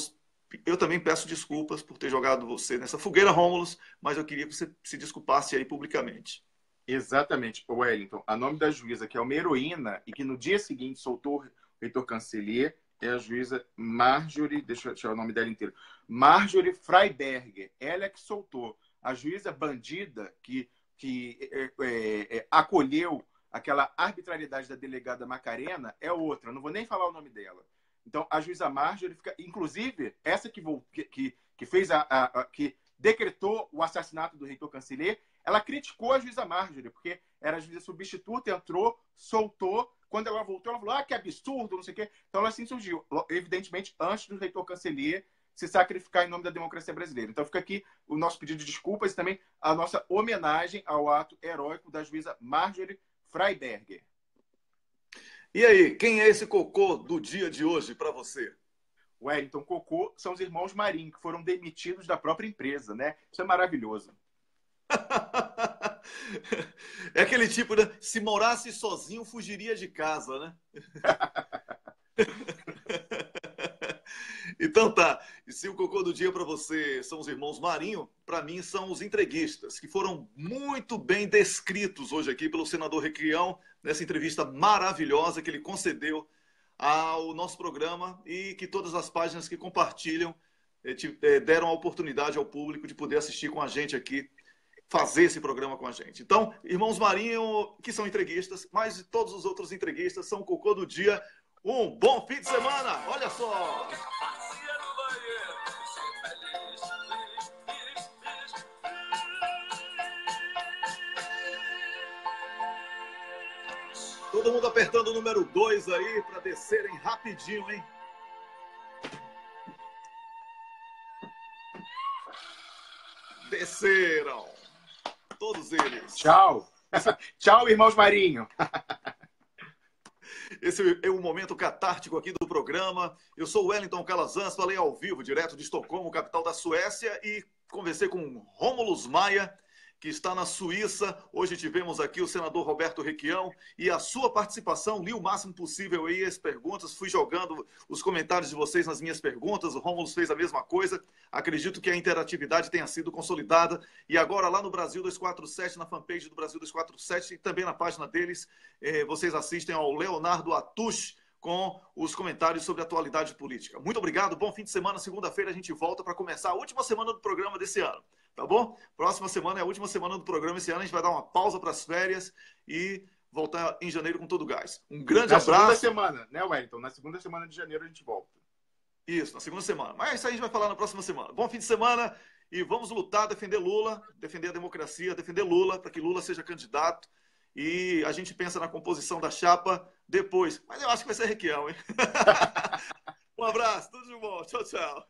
Eu também peço desculpas por ter jogado você nessa fogueira, Rômulo, mas eu queria que você se desculpasse aí publicamente. Exatamente, Wellington. A nome da juíza, que é uma heroína e que no dia seguinte soltou o reitor Cancelier, é a juíza Marjorie, deixa eu tirar o nome dela inteiro, Marjorie Freiberger. Ela é que soltou. A juíza bandida que acolheu aquela arbitrariedade da delegada Macarena é outra. Eu não vou nem falar o nome dela. Então, a juíza Marjorie fica... Inclusive, essa que fez que decretou o assassinato do reitor Cancelier, ela criticou a juíza Marjorie, porque era a juíza substituta, entrou, soltou. Quando ela voltou, ela falou, que absurdo, não sei o quê. Então, ela assim surgiu. Evidentemente, antes do reitor Cancelier se sacrificar em nome da democracia brasileira. Então, fica aqui o nosso pedido de desculpas e também a nossa homenagem ao ato heróico da juíza Marjorie Freiberger. E aí, quem é esse cocô do dia de hoje para você? Wellington, cocô são os irmãos Marinho, que foram demitidos da própria empresa, né? Isso é maravilhoso. É aquele tipo, né? Se morasse sozinho, fugiria de casa, né? Então tá. E se o cocô do dia para você são os irmãos Marinho, para mim são os entreguistas, que foram muito bem descritos hoje aqui pelo senador Requião, nessa entrevista maravilhosa que ele concedeu ao nosso programa e que todas as páginas que compartilham deram a oportunidade ao público de poder assistir com a gente aqui, fazer esse programa com a gente. Então, irmãos Marinho, que são entreguistas, mas todos os outros entreguistas são o cocô do dia. Um bom fim de semana! Olha só! Todo mundo apertando o número 2 aí para descerem rapidinho, hein? Desceram. Todos eles. Tchau. Tchau, irmãos Marinho. Esse é o momento catártico aqui do programa. Eu sou o Wellington Calazans, falei ao vivo, direto de Estocolmo, capital da Suécia, e conversei com Rômulus Maia, que está na Suíça. Hoje tivemos aqui o senador Roberto Requião e a sua participação. Li o máximo possível aí as perguntas, fui jogando os comentários de vocês nas minhas perguntas. O Rômulus fez a mesma coisa. Acredito que a interatividade tenha sido consolidada. E agora lá no Brasil 247, na fanpage do Brasil 247 e também na página deles, vocês assistem ao Leonardo Atush com os comentários sobre a atualidade política. Muito obrigado, bom fim de semana. Segunda-feira a gente volta para começar a última semana do programa desse ano. Tá bom? Próxima semana é a última semana do programa esse ano. A gente vai dar uma pausa para as férias e voltar em janeiro com todo o gás. Um grande abraço. Na segunda semana, né, Wellington? Na segunda semana de janeiro a gente volta. Isso, na segunda semana. Mas isso aí a gente vai falar na próxima semana. Bom fim de semana e vamos lutar, defender Lula, defender a democracia, defender Lula, para que Lula seja candidato. E a gente pensa na composição da chapa depois. Mas eu acho que vai ser Requião, hein? Um abraço, tudo de bom. Tchau, tchau.